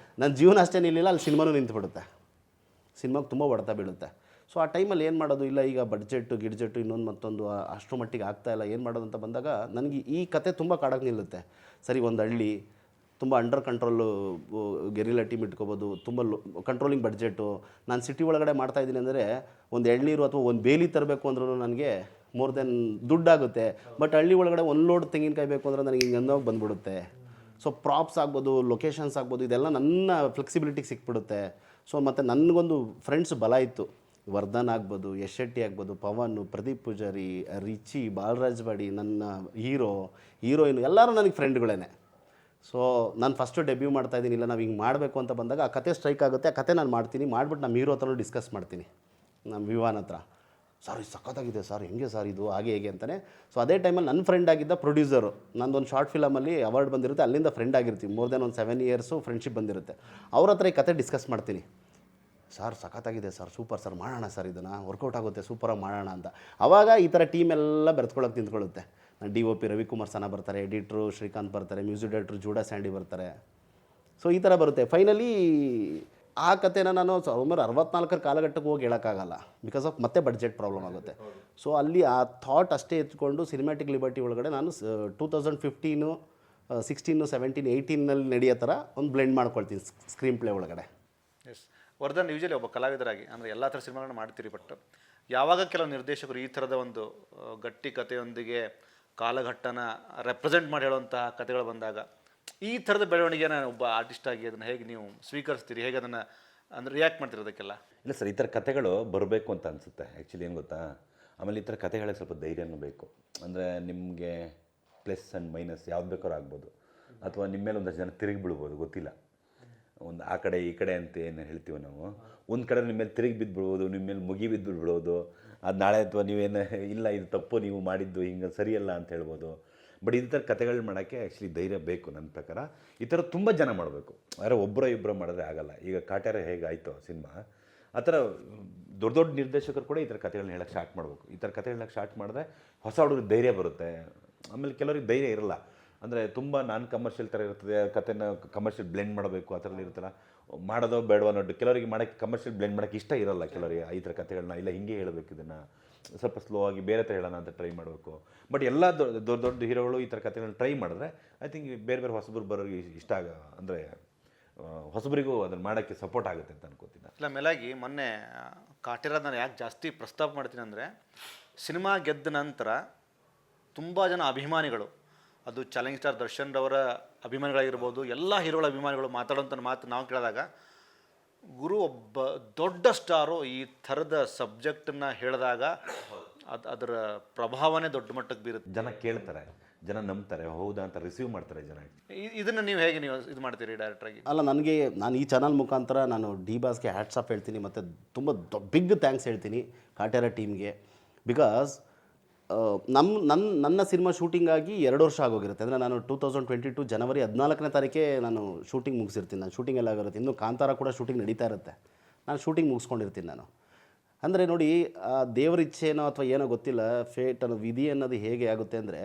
ಅಷ್ಟೇ ನಿಲ್ಲಿಲ್ಲ, ಅಲ್ಲಿ ಸಿನಿಮಾನೂ ನಿಂತುಬಿಡುತ್ತೆ. ಸಿನಿಮಾಗೆ ತುಂಬ ಹೊಡೆತ ಬೀಳುತ್ತೆ. ಸೊ ಆ ಟೈಮಲ್ಲಿ ಏನು ಮಾಡೋದು, ಇಲ್ಲ ಈಗ ಗಿಡ್ಜೆಟ್ಟು ಇನ್ನೊಂದು ಮತ್ತೊಂದು ಅಷ್ಟು ಮಟ್ಟಿಗೆ ಆಗ್ತಾಯಿಲ್ಲ, ಏನು ಮಾಡೋದು ಅಂತ ಬಂದಾಗ ನನಗೆ ಈ ಕತೆ ತುಂಬ ಕಾಡಕ್ಕೆ ನಿಲ್ಲುತ್ತೆ. ಸರಿ, ಒಂದು ಹಳ್ಳಿ ತುಂಬ ಅಂಡರ್ ಕಂಟ್ರೋಲು, ಗೆರಿಲ್ಲ ಟೀಮ್ ಇಟ್ಕೋಬೋದು, ತುಂಬ ಕಂಟ್ರೋಲಿಂಗ್ ಬಡ್ಜೆಟು. ನಾನು ಸಿಟಿ ಒಳಗಡೆ ಮಾಡ್ತಾಯಿದ್ದೀನಿ ಅಂದರೆ ಒಂದು ಎಳ್ನೀರು ಅಥವಾ ಒಂದು ಬೇಲಿ ತರಬೇಕು ಅಂದ್ರೂ ನನಗೆ ಮೋರ್ ದೆನ್ ದುಡ್ಡಾಗುತ್ತೆ. ಬಟ್ ಹಳ್ಳಿ ಒಳಗಡೆ ಒಂದು ಲೋಡ್ ತೆಂಗಿನಕಾಯಿ ಬೇಕು ಅಂದರೆ ನನಗೆ ಹಿಂಗೆ ಅಂದಾಗ ಬಂದ್ಬಿಡುತ್ತೆ. ಸೊ ಪ್ರಾಪ್ಸ್ ಆಗ್ಬೋದು, ಲೊಕೇಶನ್ಸ್ ಆಗ್ಬೋದು, ಇದೆಲ್ಲ ನನ್ನ ಫ್ಲೆಕ್ಸಿಬಿಲಿಟಿಗೆ ಸಿಕ್ಬಿಡುತ್ತೆ. ಸೊ ಮತ್ತು ನನಗೊಂದು ಫ್ರೆಂಡ್ಸ್ ಬಲ ಇತ್ತು. ವರ್ಧನ್ ಆಗ್ಬೋದು, ಯಶ್ ಶೆಟ್ಟಿ ಆಗ್ಬೋದು, ಪವನ್, ಪ್ರದೀಪ್ ಪೂಜಾರಿ, ರಿಚಿ, ಬಾಲರಾಜ್ ಬಾಡಿ, ನನ್ನ ಹೀರೋಯಿನ್ ಎಲ್ಲರೂ ನನಗೆ ಫ್ರೆಂಡ್ಗಳೇ. ಸೊ ನಾನು ಫಸ್ಟು ಡೆಬ್ಯೂ ಮಾಡ್ತಾಯಿದ್ದೀನಿ, ಇಲ್ಲ ನಾವು ಹಿಂಗೆ ಮಾಡಬೇಕು ಅಂತ ಬಂದಾಗ ಆ ಕತೆ ಸ್ಟ್ರೈಕ್ ಆಗುತ್ತೆ. ಆ ಕತೆ ನಾನು ಮಾಡ್ತೀನಿ, ಮಾಡಿಬಿಟ್ಟು ನಮ್ಮ ಹೀರೋ ಹತ್ರನೂ ಡಿಸ್ಕಸ್ ಮಾಡ್ತೀನಿ, ನಮ್ಮ ವಿವಾನ್ ಹತ್ರ. ಸರ್ ಇದು ಸಖತ್ತಾಗಿದೆ ಸರ್, ಹೆಂಗೆ ಸರ್ ಇದು ಹಾಗೆ ಹೇಗೆ ಅಂತಾನೆ. ಸೊ ಅದೇ ಟೈಮಲ್ಲಿ ನನ್ನ ಫ್ರೆಂಡ್ ಆಗಿದ್ದ ಪ್ರೊಡ್ಯೂಸರು, ನಂದೊಂದು ಶಾರ್ಟ್ ಫಿಲಮಲ್ಲಿ ಅವಾರ್ಡ್ ಬಂದಿರುತ್ತೆ, ಅಲ್ಲಿಂದ ಫ್ರೆಂಡ್ ಆಗಿರ್ತೀವಿ. ಮೋರ್ ದೆನ್ ಒಂದು 7 ಇಯರ್ಸು ಫ್ರೆಂಡ್ಶಿಪ್ ಬಂದಿರುತ್ತೆ. ಅವ್ರ ಹತ್ರ ಈ ಕತೆ ಡಿಸ್ಕಸ್ ಮಾಡ್ತೀನಿ. ಸರ್ ಸಖತ್ತಾಗಿದೆ ಸರ್, ಸೂಪರ್ ಸರ್, ಮಾಡೋಣ ಸರ್, ಇದನ್ನು ವರ್ಕೌಟ್ ಆಗುತ್ತೆ, ಸೂಪರಾಗಿ ಮಾಡೋಣ ಅಂತ. ಆವಾಗ ಈ ಥರ ಟೀಮ್ ಎಲ್ಲ ಬೆರೆತ್ಕೊಳ್ಳೋಕೆ ನಿಂತ್ಕೊಳ್ಳುತ್ತೆ. DOP ರವಿಕುಮಾರ್ ಸನ ಬರ್ತಾರೆ, ಎಡಿಟ್ರು ಶ್ರೀಕಾಂತ್ ಬರ್ತಾರೆ, ಮ್ಯೂಸಿಕ್ ಡೈರೆಕ್ಟ್ರು ಜೂಡಾ ಸ್ಯಾಂಡಿ ಬರ್ತಾರೆ. ಸೊ ಈ ಥರ ಬರುತ್ತೆ. ಫೈನಲಿ ಆ ಕಥೆನ ನಾನು 1964 ಕಾಲಘಟ್ಟಕ್ಕೆ ಹೋಗಿ ಹೇಳೋಕ್ಕಾಗಲ್ಲ, ಬಿಕಾಸ್ ಆಫ್ ಮತ್ತೆ ಬಡ್ಜೆಟ್ ಪ್ರಾಬ್ಲಮ್ ಆಗುತ್ತೆ. ಸೊ ಅಲ್ಲಿ ಆ ಥಾಟ್ ಅಷ್ಟೇ ಎತ್ಕೊಂಡು ಸಿನಿಮ್ಯಾಟಿಕ್ ಲಿಬರ್ಟಿ ಒಳಗಡೆ ನಾನು 2015, 16, 17, 18ನಲ್ಲಿ ನಡೆಯೋ ಥರ ಒಂದು ಬ್ಲೆಂಡ್ ಮಾಡ್ಕೊಳ್ತೀನಿ ಸ್ಕ್ರೀನ್ ಪ್ಲೇ ಒಳಗಡೆ. ಎಸ್, ವರ್ಧನ್ ಯೂಶಲಿ ಒಬ್ಬ ಕಲಾವಿದರಾಗಿ ಅಂದರೆ ಎಲ್ಲ ಥರ ಸಿನಿಮಾಗಳನ್ನ ಮಾಡ್ತೀರಿ, ಬಟ್ ಯಾವಾಗ ಕೆಲವು ನಿರ್ದೇಶಕರು ಈ ಥರದ ಒಂದು ಗಟ್ಟಿ ಕಥೆಯೊಂದಿಗೆ ಕಾಲಘಟ್ಟನ ರೆಪ್ರೆಸೆಂಟ್ ಮಾಡಿ ಹೇಳುವಂತಹ ಕಥೆಗಳು ಬಂದಾಗ ಈ ಥರದ ಬೆಳವಣಿಗೆನ ಒಬ್ಬ ಆರ್ಟಿಸ್ಟ್ ಆಗಿ ಅದನ್ನು ಹೇಗೆ ನೀವು ಸ್ವೀಕರಿಸ್ತೀರಿ, ಹೇಗೆ ಅದನ್ನು ಅಂದರೆ ರಿಯಾಕ್ಟ್ ಮಾಡ್ತಿರೋದಕ್ಕೆಲ್ಲ? ಇಲ್ಲ ಸರ್, ಈ ಥರ ಕಥೆಗಳು ಬರಬೇಕು ಅಂತ ಅನಿಸುತ್ತೆ ಆ್ಯಕ್ಚುಲಿ. ಏನು ಗೊತ್ತಾ, ಆಮೇಲೆ ಈ ಥರ ಕಥೆಗಳಿಗೆ ಸ್ವಲ್ಪ ಧೈರ್ಯನೂ ಬೇಕು. ಅಂದರೆ ನಿಮಗೆ ಪ್ಲಸ್ ಆ್ಯಂಡ್ ಮೈನಸ್ ಯಾವ್ದು ಬೇಕಾದ್ರೂ ಆಗ್ಬೋದು, ಅಥವಾ ನಿಮ್ಮ ಮೇಲೆ ಒಂದಷ್ಟು ಜನ ತಿರುಗಿ ಬೀಳ್ಬೋದು, ಗೊತ್ತಿಲ್ಲ. ಒಂದು ಆ ಕಡೆ ಈ ಕಡೆ ಅಂತ ಏನು ಹೇಳ್ತೀವಿ ನಾವು, ಒಂದು ಕಡೆ ನಿಮ್ಮ ಮೇಲೆ ತಿರುಗಿ ಬಿದ್ದುಬಿಡ್ಬೋದು, ನಿಮ್ಮ ಮೇಲೆ ಮುಗಿ ಬಿದ್ದುಬಿಡ್ಬೋದು. ಅದು ನಾಳೆ ಅಥವಾ ನೀವೇನು ಇಲ್ಲ ಇದು ತಪ್ಪು ನೀವು ಮಾಡಿದ್ದು ಹಿಂಗೆ ಸರಿಯಲ್ಲ ಅಂತ ಹೇಳ್ಬೋದು. ಬಟ್ ಈ ಥರ ಕಥೆಗಳು ಮಾಡೋಕ್ಕೆ ಆ್ಯಕ್ಚುಲಿ ಧೈರ್ಯ ಬೇಕು ನನ್ನ ಪ್ರಕಾರ. ಈ ಥರ ತುಂಬ ಜನ ಮಾಡಬೇಕು, ಆದರೆ ಒಬ್ಬರೋ ಇಬ್ಬರೋ ಮಾಡಿದ್ರೆ ಆಗಲ್ಲ. ಈಗ ಕಾಟ್ಯಾರ ಹೇಗಾಯಿತು ಸಿನಿಮಾ, ಆ ಥರ ದೊಡ್ಡ ದೊಡ್ಡ ನಿರ್ದೇಶಕರು ಕೂಡ ಈ ಥರ ಕಥೆಗಳನ್ನ ಹೇಳೋಕ್ಕೆ ಸ್ಟಾರ್ಟ್ ಮಾಡಬೇಕು. ಈ ಥರ ಕಥೆ ಹೇಳೋಕ್ಕೆ ಸ್ಟಾರ್ಟ್ ಮಾಡಿದ್ರೆ ಹೊಸ ಹುಡುಗರಿಗೆ ಧೈರ್ಯ ಬರುತ್ತೆ. ಆಮೇಲೆ ಕೆಲವ್ರಿಗೆ ಧೈರ್ಯ ಇರಲ್ಲ, ಅಂದರೆ ತುಂಬ ನಾನ್ ಕಮರ್ಷಿಯಲ್ ಥರ ಇರ್ತದೆ, ಕಥೆನ ಕಮರ್ಷಿಯಲ್ ಬ್ಲೆಂಡ್ ಮಾಡಬೇಕು ಆ ಥರಲ್ಲಿ ಇರುತ್ತಲ್ಲ, ಮಾಡೋದೋ ಬೇಡವೋ ಅನ್ನೋದು. ಕೆಲವರಿಗೆ ಮಾಡೋಕ್ಕೆ ಕಮರ್ಷಿಯಲ್ ಬ್ಲೆಂಡ್ ಮಾಡೋಕ್ಕೆ ಇಷ್ಟ ಇರೋಲ್ಲ ಕೆಲವರಿಗೆ. ಈ ಥರ ಕಥೆಗಳನ್ನ ಇಲ್ಲ ಹಿಂಗೆ ಹೇಳಬೇಕು, ಇದನ್ನು ಸ್ವಲ್ಪ ಸ್ಲೋ ಆಗಿ ಬೇರೆ ಥರ ಹೇಳೋಣ ಅಂತ ಟ್ರೈ ಮಾಡಬೇಕು. ಬಟ್ ಎಲ್ಲ ದೊಡ್ಡ ದೊಡ್ಡ ಹೀರೋಗಳು ಈ ಥರ ಕಥೆಗಳನ್ನ ಟ್ರೈ ಮಾಡಿದ್ರೆ ಐ ಥಿಂಕ್ ಬೇರೆ ಬೇರೆ ಹೊಸಬ್ರು ಬರೋರಿಗೆ ಇಷ್ಟ ಅಂದರೆ ಹೊಸಬರಿಗೂ ಅದನ್ನು ಮಾಡೋಕ್ಕೆ ಸಪೋರ್ಟ್ ಆಗುತ್ತೆ ಅಂತ ಅನ್ಕೋತೀನಿ. ಇಲ್ಲ, ಮೇಲಾಗಿ ಮೊನ್ನೆ ಕಾಟಿರೋದು ನಾನು ಯಾಕೆ ಜಾಸ್ತಿ ಪ್ರಸ್ತಾಪ ಮಾಡ್ತೀನಿ ಅಂದರೆ, ಸಿನಿಮಾ ಗೆದ್ದ ನಂತರ ತುಂಬ ಜನ ಅಭಿಮಾನಿಗಳು, ಅದು ಚಾಲೆಂಜ್ ಸ್ಟಾರ್ ದರ್ಶನ್ ರವರ ಅಭಿಮಾನಿಗಳಾಗಿರ್ಬೋದು, ಎಲ್ಲ ಹೀರೋಗಳ ಅಭಿಮಾನಿಗಳು ಮಾತಾಡೋಂಥ ಮಾತು ನಾವು ಕೇಳಿದಾಗ, ಗುರು ಒಬ್ಬ ದೊಡ್ಡ ಸ್ಟಾರು ಈ ಥರದ ಸಬ್ಜೆಕ್ಟನ್ನು ಹೇಳಿದಾಗ ಅದರ ಪ್ರಭಾವನೇ ದೊಡ್ಡ ಮಟ್ಟಕ್ಕೆ ಬೀರುತ್ತೆ. ಜನ ಕೇಳ್ತಾರೆ, ಜನ ನಂಬ್ತಾರೆ, ಹೌದಾ ಅಂತ ರಿಸೀವ್ ಮಾಡ್ತಾರೆ ಜನ. ಇದನ್ನು ನೀವು ಹೇಗೆ ನೀವು ಇದು ಮಾಡ್ತೀರಿ ಡೈರೆಕ್ಟ್ರಾಗಿ? ಅಲ್ಲ, ನಾನು ಈ ಚಾನಲ್ ಮುಖಾಂತರ ನಾನು ಡಿ-ಬಾಸ್ಗೆ ಹ್ಯಾಟ್ಸ್ ಆಫ್ ಹೇಳ್ತೀನಿ, ಮತ್ತು ತುಂಬ ಬಿಗ್ ಥ್ಯಾಂಕ್ಸ್ ಹೇಳ್ತೀನಿ ಕಾಟ್ಯಾರ ಟೀಮ್ಗೆ. ಬಿಕಾಸ್ ನನ್ನ ಸಿನಿಮಾ ಶೂಟಿಂಗಾಗಿ 2 ವರ್ಷ ಆಗೋಗಿರುತ್ತೆ. ಅಂದರೆ ನಾನು 2022 ಜನವರಿ 14ನೇ ತಾರೀಕೆ ನಾನು ಶೂಟಿಂಗ್ ಮುಗಿಸಿರ್ತೀನಿ. ನಾನು ಶೂಟಿಂಗ್ ಎಲ್ಲ ಆಗಿರುತ್ತೆ, ಇನ್ನೂ ಕಾಂತಾರ ಕೂಡ ಶೂಟಿಂಗ್ ನಡೀತಾ ಇರುತ್ತೆ. ನಾನು ಶೂಟಿಂಗ್ ಮುಗಿಸ್ಕೊಂಡಿರ್ತೀನಿ ನಾನು. ಅಂದರೆ ನೋಡಿ, ದೇವರ ಇಚ್ಛೆನೋ ಅಥವಾ ಏನೋ ಗೊತ್ತಿಲ್ಲ, ಫೇಟ್ ಅನ್ನೋ ವಿಧಿ ಅನ್ನೋದು ಹೇಗೆ ಆಗುತ್ತೆ ಅಂದರೆ,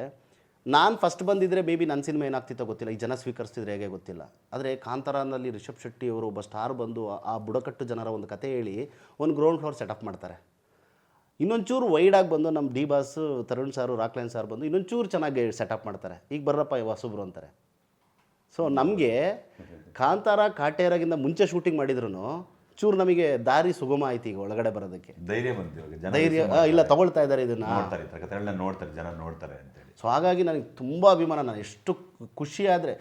ನಾನು ಫಸ್ಟ್ ಬಂದಿದ್ದರೆ ಮೇ ಬಿ ನನ್ನ ಸಿನಿಮಾ ಏನಾಗ್ತಿತ್ತೋ ಗೊತ್ತಿಲ್ಲ, ಈ ಜನ ಸ್ವೀಕರಿಸ್ತಿದ್ರೆ ಹೇಗೆ ಗೊತ್ತಿಲ್ಲ. ಆದರೆ ಕಾಂತಾರನಲ್ಲಿ ರಿಷಬ್ ಶೆಟ್ಟಿ ಅವರು ಒಬ್ಬ ಸ್ಟಾರ್ ಬಂದು ಆ ಬುಡಕಟ್ಟು ಜನರ ಒಂದು ಕತೆ ಹೇಳಿ ಒಂದು ಗ್ರೌಂಡ್ ಫ್ಲೋರ್ ಸೆಟಪ್ ಮಾಡ್ತಾರೆ. ಇನ್ನೊಂಚೂರು ವೈಡಾಗಿ ಬಂದು ನಮ್ಮ ಡಿ-ಬಾಸ್, ತರುಣ್ ಸಾರು, ರಾಕ್ಲೈನ್ ಸಾರ್ ಬಂದು ಇನ್ನೊಂಚೂರು ಚೆನ್ನಾಗಿ ಸೆಟಪ್ ಮಾಡ್ತಾರೆ. ಈಗ ಬರ್ರಪ್ಪ ಹೊಸಬ್ರು ಅಂತಾರೆ. ಸೊ ನಮಗೆ ಕಾಂತಾರ ಕಾಟ್ಯಾರಾಗಿಂದ ಮುಂಚೆ ಶೂಟಿಂಗ್ ಮಾಡಿದ್ರು ಚೂರು ನಮಗೆ ದಾರಿ ಸುಗಮ ಆಯ್ತು ಈಗ ಒಳಗಡೆ ಬರೋದಕ್ಕೆ. ಧೈರ್ಯ ಬಂತು, ಧೈರ್ಯ ಇಲ್ಲ ತಗೊಳ್ತಾ ಇದ್ದಾರೆ, ಇದನ್ನು ನೋಡ್ತಾರೆ ಜನ ನೋಡ್ತಾರೆ ಅಂತೇಳಿ. ಸೊ ಹಾಗಾಗಿ ನನಗೆ ತುಂಬ ಅಭಿಮಾನ. ನಾನು ಎಷ್ಟು ಖುಷಿ ಆದರೆ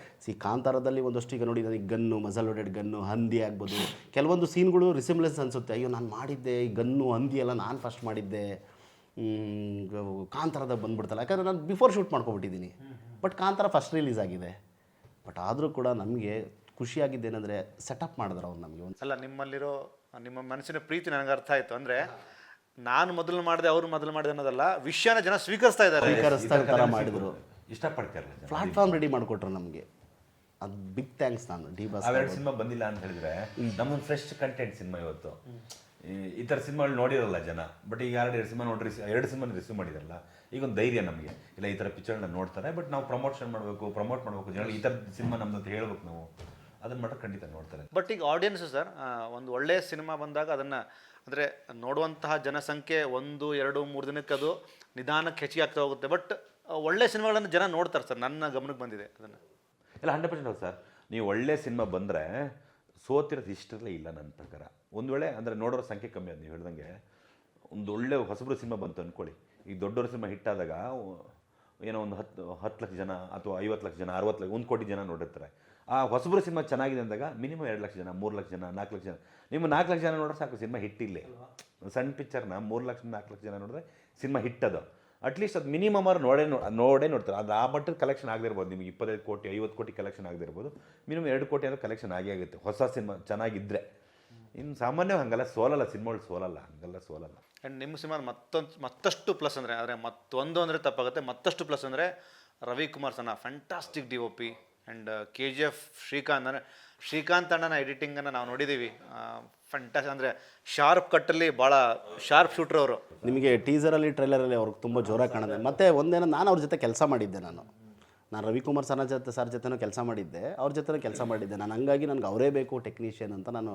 ಕಾಂತಾರದಲ್ಲಿ ಒಂದಷ್ಟು ಈಗ ನೋಡಿ, ನನಗೆ ಗನ್ನು, ಮಜಲ್ ಲೋಡೆಡ್ ಗನ್ನು, ಹಂದಿ ಆಗ್ಬೋದು, ಕೆಲವೊಂದು ಸೀನ್ಗಳು ರಿಸಿಮ್ಲೆನ್ಸ್ ಅನಿಸುತ್ತೆ. ಅಯ್ಯೋ ನಾನು ಮಾಡಿದ್ದೆ ಈ ಗನ್ನು ಹಂದಿ ಎಲ್ಲ ನಾನು ಫಸ್ಟ್ ಮಾಡಿದ್ದೆ, ಕಾಂತಾರದಾಗ ಬಂದ್ಬಿಡ್ತಲ್ಲ. ಯಾಕಂದರೆ ನಾನು ಬಿಫೋರ್ ಶೂಟ್ ಮಾಡ್ಕೊಬಿಟ್ಟಿದ್ದೀನಿ. ಬಟ್ ಕಾಂತಾರ ಫಸ್ಟ್ ರಿಲೀಸ್ ಆಗಿದೆ. ಬಟ್ ಆದರೂ ಕೂಡ ನಮಗೆ ಖುಷಿಯಾಗಿದ್ದೇನೆಂದರೆ ಸೆಟಪ್ ಮಾಡಿದ್ರು ಅವ್ರು ನಮಗೆ. ಅಲ್ಲ, ನಿಮ್ಮಲ್ಲಿರೋ ನಿಮ್ಮ ಮನಸ್ಸಿನ ಪ್ರೀತಿ ನನಗೆ ಅರ್ಥ ಆಯಿತು. ಅಂದರೆ ನಾನು ಮೊದಲು ಮಾಡಿದೆ, ಅವರು ಮೊದಲು ಮಾಡಿದೆ ಅನ್ನೋದಲ್ಲ, ವಿಷಯನ ಜನ ಸ್ವೀಕರಿಸ್ತಾ ಇದ್ದಾರೆ, ಮಾಡಿದ್ರು, ಇಷ್ಟಪಡ್ತಾರೆ, ಪ್ಲಾಟ್ಫಾರ್ಮ್ ರೆಡಿ ಮಾಡಿಕೊಟ್ರು ನಮಗೆ. ಅದು ಬಿಗ್ ಥ್ಯಾಂಕ್ಸ್. ನಾನು ಡಿ-ಬಾಸ್ ಅವೆರಡು ಸಿನಿಮಾ ಬಂದಿಲ್ಲ ಅಂತ ಹೇಳಿದ್ರೆ ನಮ್ಮೊಂದು ಫ್ರೆಶ್ ಕಂಟೆಂಟ್ ಸಿನಿಮಾ ಇವತ್ತು. ಈ ಥರ ಸಿನಿಮಾಗಳು ನೋಡಿರಲ್ಲ ಜನ, ಬಟ್ ಈಗ 2 ಸಿನಿಮಾ ನೋಡ್ರಿ, 2 ಸಿನಿಮಾ ರಿಸೀವ್ ಮಾಡಿದಾರಲ್ಲ, ಈಗ ಒಂದು ಧೈರ್ಯ ನಮಗೆ. ಇಲ್ಲ, ಈ ಥರ ಪಿಕ್ಚರ್ನ ನೋಡ್ತಾರೆ, ಬಟ್ ನಾವು ಪ್ರಮೋಟ್ ಮಾಡಬೇಕು ಜನ, ಈ ಥರ ಸಿನಿಮಾ ನಮ್ದು ಅಂತ ಹೇಳ್ಬೇಕು ನಾವು, ಅದನ್ನು ಮಾತ್ರ ಖಂಡಿತ ನೋಡ್ತಾರೆ. ಬಟ್ ಈಗ ಆಡಿಯನ್ಸು ಸರ್, ಒಂದು ಒಳ್ಳೆಯ ಸಿನಿಮಾ ಬಂದಾಗ ಅದನ್ನು ಅಂದರೆ ನೋಡುವಂತಹ ಜನಸಂಖ್ಯೆ 1, 2, 3 ದಿನಕ್ಕೆ ಅದು ನಿಧಾನಕ್ಕೆ ಹೆಚ್ಚಿಗೆ ಆಗ್ತಾ ಹೋಗುತ್ತೆ. ಬಟ್ ಒಳ್ಳೆ ಸಿನಿಮಾಗಳನ್ನು ಜನ ನೋಡ್ತಾರೆ ಸರ್, ನನ್ನ ಗಮನಕ್ಕೆ ಬಂದಿದೆ ಅದನ್ನು. ಇಲ್ಲ, 100% ಹೌದು ಸರ್. ನೀವು ಒಳ್ಳೆ ಸಿನಿಮಾ ಬಂದರೆ ಸೋತಿರೋದು ಇಷ್ಟರಲ್ಲೇ ಇಲ್ಲ ನನ್ನ ಪ್ರಕಾರ. ಒಂದು ವೇಳೆ ಅಂದರೆ ನೋಡೋರ ಸಂಖ್ಯೆ ಕಮ್ಮಿ ಅದು, ನೀವು ಹೇಳ್ದಂಗೆ ಒಂದು ಒಳ್ಳೆ ಹೊಸಬ್ರು ಸಿನಿಮಾ ಬಂತು ಅಂದ್ಕೊಳ್ಳಿ, ಈಗ ದೊಡ್ಡವ್ರ ಸಿನಿಮಾ ಹಿಟ್ ಆದಾಗ ಏನೋ ಒಂದು 10 ಲಕ್ಷ ಜನ ಅಥವಾ 50 ಲಕ್ಷ ಜನ 60 ಲಕ್ಷ 1 ಕೋಟಿ ಜನ ನೋಡಿರ್ತಾರೆ. ಆ ಹೊಸಬ್ರ ಸಿನಿಮಾ ಚೆನ್ನಾಗಿದೆ ಅಂದಾಗ ಮಿನಿಮಮ್ 2 ಲಕ್ಷ ಜನ 3 ಲಕ್ಷ ಜನ 4 ಲಕ್ಷ ಜನ, ನಿಮ್ಮ 4 ಲಕ್ಷ ಜನ ನೋಡಿದ್ರೆ ಸಾಕು ಸಿನಿಮಾ ಹಿಟ್ ಇಲ್ಲೇ. ಸಣ್ಣ ಪಿಕ್ಚರ್ನ 3 ಲಕ್ಷ 4 ಲಕ್ಷ ಜನ ನೋಡಿದ್ರೆ ಸಿನಿಮಾ ಹಿಟ್ ಅದು. ಅಟ್ಲೀಸ್ಟ್ ಅದು ಮಿನಿಮಮ್ ಅವ್ರು ನೋಡೇ ನೋಡ್ತಾರೆ. ಅದು ಆ ಮಟ್ಟದ ಕಲೆಕ್ಷನ್ ಆಗದಿರ್ಬೋದು, ನಿಮಗೆ 25 ಕೋಟಿ 50 ಕೋಟಿ ಕಲೆಕ್ಷನ್ ಆಗದಿರ್ಬೋದು, ಮಿನಿಮಮ್ 2 ಕೋಟಿ ಅಂದರೆ ಕಲೆಕ್ಷನ್ ಆಗುತ್ತೆ ಹೊಸ ಸಿನಿಮಾ ಚೆನ್ನಾಗಿದ್ದರೆ. ಇನ್ನು ಸಾಮಾನ್ಯವಾಗಿ ಹಂಗಲ್ಲ ಸೋಲಲ್ಲ, ಸಿನಿಮಾಗಳು ಸೋಲಲ್ಲ, ಹಂಗೆಲ್ಲ ಸೋಲಲ್ಲ. ಆ್ಯಂಡ್ ನಿಮ್ಮ ಸಿನಿಮಾ ಮತ್ತಷ್ಟು ಪ್ಲಸ್ ಅಂದರೆ ಮತ್ತೊಂದು ಅಂದರೆ ತಪ್ಪಾಗುತ್ತೆ, ಮತ್ತಷ್ಟು ಪ್ಲಸ್ ಅಂದರೆ ರವಿಕುಮಾರ್ ಸಣ್ಣ fantastic DOP. And KGF Srikanth ಅಣ್ಣನ ಎಡಿಟಿಂಗನ್ನು ನಾವು ನೋಡಿದ್ದೀವಿ. ಫ್ಯಾಂಟಾಸ್ಟಿಕ್ ಅಂದರೆ ಶಾರ್ಪ್ ಕಟ್ಟಲ್ಲಿ ಭಾಳ ಶಾರ್ಪ್ ಶೂಟ್ರ್ ಅವರು. ನಿಮಗೆ ಟೀಸರಲ್ಲಿ ಟ್ರೈಲರಲ್ಲಿ ಅವ್ರಿಗೆ ತುಂಬ ಜೋರಾಗಿ ಕಾಣಿದೆ. ಮತ್ತು ಒಂದೇನೋ ನಾನು ಅವ್ರ ಜೊತೆ ಕೆಲಸ ಮಾಡಿದ್ದೆ. ನಾನು ರವಿಕುಮಾರ್ ಸರ್ ಜೊತೆನೂ ಕೆಲಸ ಮಾಡಿದ್ದೆ, ಅವ್ರ ಜೊತೆನೂ ಕೆಲಸ ಮಾಡಿದ್ದೆ ನಾನು. ಹಂಗಾಗಿ ನನಗೆ ಅವರೇ ಬೇಕು ಟೆಕ್ನಿಷಿಯನ್ ಅಂತ ನಾನು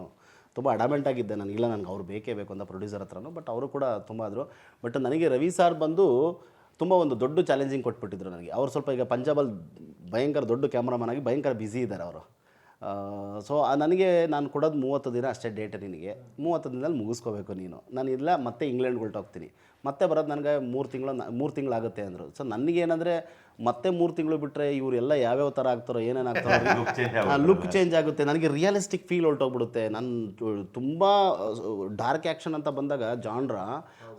ತುಂಬ ಅಡಮೆಂಟ್ ಆಗಿದ್ದೆ. ನನಗಿಲ್ಲ, ನನಗೆ ಅವ್ರು ಬೇಕೇ ಬೇಕು ಅಂತ ಪ್ರೊಡ್ಯೂಸರ್ ಹತ್ರನೂ. ಬಟ್ ಅವರು ಕೂಡ ತುಂಬ ಆದರು. ಬಟ್ ನನಗೆ ರವಿ ಸಾರ್ ಬಂದು ತುಂಬ ಒಂದು ದೊಡ್ಡ ಚಾಲೆಂಜಿಂಗ್ ಕೊಟ್ಬಿಟ್ಟಿದ್ರು ನನಗೆ. ಅವ್ರು ಸ್ವಲ್ಪ ಈಗ ಪಂಜಾಬಲ್ಲಿ ಭಯಂಕರ ದೊಡ್ಡ ಕ್ಯಾಮ್ರಾಮನ್ ಆಗಿ ಭಯಂಕರ ಬ್ಯುಸಿ ಇದ್ದಾರೆ ಅವರು. ಸೊ ನಾನು ಕೊಡೋದು 30 ದಿನ ಅಷ್ಟೇ ಡೇಟ್. ನಿನಗೆ 30 ದಿನದಲ್ಲಿ ಮುಗಿಸ್ಕೋಬೇಕು ನೀನು. ನಾನು ಇಲ್ಲ ಮತ್ತೆ ಇಂಗ್ಲೆಂಡ್ಗೆ ಹೊರಟೋಗ್ತೀನಿ, ಮತ್ತೆ ಬರೋದು ನನಗೆ 3 ತಿಂಗಳಾಗುತ್ತೆ ಅಂದರು. ಸೊ ನನಗೇನಂದರೆ ಮತ್ತೆ 3 ತಿಂಗಳು ಬಿಟ್ಟರೆ ಇವರೆಲ್ಲ ಯಾವ್ಯಾವ ಥರ ಆಗ್ತಾರೋ ಏನೇನಾಗ್ತಾರೋ ಲುಕ್ ಚೇಂಜ್ ಆಗುತ್ತೆ. ನನಗೆ ರಿಯಲಿಸ್ಟಿಕ್ ಫೀಲ್ ಹೊರಟೋಗ್ಬಿಡುತ್ತೆ. ನಾನು ತುಂಬ ಡಾರ್ಕ್ ಆ್ಯಕ್ಷನ್ ಅಂತ ಬಂದಾಗ ಜಾನ್ರ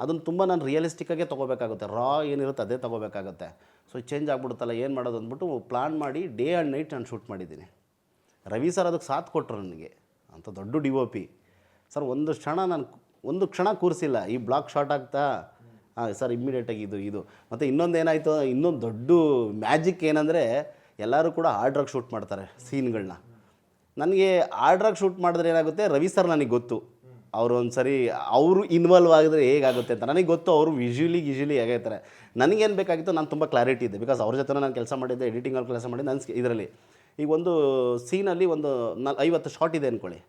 ಅದನ್ನು ತುಂಬ ನಾನು ರಿಯಲಿಸ್ಟಿಕ್ಕಾಗೆ ತೊಗೋಬೇಕಾಗುತ್ತೆ. ರಾ ಏನಿರುತ್ತೆ ಅದೇ ತೊಗೋಬೇಕಾಗುತ್ತೆ. ಸೊ ಚೇಂಜ್ ಆಗ್ಬಿಡುತ್ತಲ್ಲ, ಏನು ಮಾಡೋದು ಅಂದ್ಬಿಟ್ಟು ಪ್ಲಾನ್ ಮಾಡಿ ಡೇ ಆ್ಯಂಡ್ ನೈಟ್ ನಾನು ಶೂಟ್ ಮಾಡಿದ್ದೀನಿ. ರವಿ ಸರ್ ಅದಕ್ಕೆ ಸಾಥ್ ಕೊಟ್ಟರು ನನಗೆ, ಅಂತ ದೊಡ್ಡ DOP ಸರ್. ಒಂದು ಕ್ಷಣ ಕೂರಿಸಿಲ್ಲ, ಈ ಬ್ಲಾಕ್ ಶಾರ್ಟ್ ಆಗ್ತಾ ಸರ್ ಇಮ್ಮಿಡಿಯೇಟಾಗಿ ಇದು. ಮತ್ತು ಇನ್ನೊಂದು ಇನ್ನೊಂದು ದೊಡ್ಡ ಮ್ಯಾಜಿಕ್ ಏನಂದರೆ, ಎಲ್ಲರೂ ಕೂಡ ಆರ್ಡ್ರಾಗಿ ಶೂಟ್ ಮಾಡ್ತಾರೆ ಸೀನ್ಗಳನ್ನ. ನನಗೆ ಆರ್ಡ್ರಾಗಿ ಶೂಟ್ ಮಾಡಿದ್ರೆ ಏನಾಗುತ್ತೆ, ರವಿ ಸರ್ ನನಗೆ ಗೊತ್ತು, ಅವರು ಒಂದು ಸರಿ ಅವರು ಇನ್ವಾಲ್ವ್ ಆಗಿದ್ರೆ ಹೇಗಾಗುತ್ತೆ ಅಂತ ನನಗೆ ಗೊತ್ತು. ಅವರು ವಿಜುವಲಿ ಹೇಗಾಗ್ತಾರೆ. ನನಗೇನು ಬೇಕಾಗಿತ್ತು, ನಾನು ತುಂಬ ಕ್ಲಾರಿಟಿ ಇದೆ. ಬಿಕಾಸ್ ಅವ್ರ ಜೊತೆ ನಾನು ಕೆಲಸ ಮಾಡಿದ್ದೆ, ಎಡಿಟಿಂಗಲ್ಲಿ ಕೆಲಸ ಮಾಡಿದ್ದೆ. ನನ್ನ ಇದರಲ್ಲಿ ಈಗ ಒಂದು ಸೀನಲ್ಲಿ ಒಂದು 50 ಶಾಟ್ ಇದೆ ಅಂದ್ಕೊಳ್ಳಿ,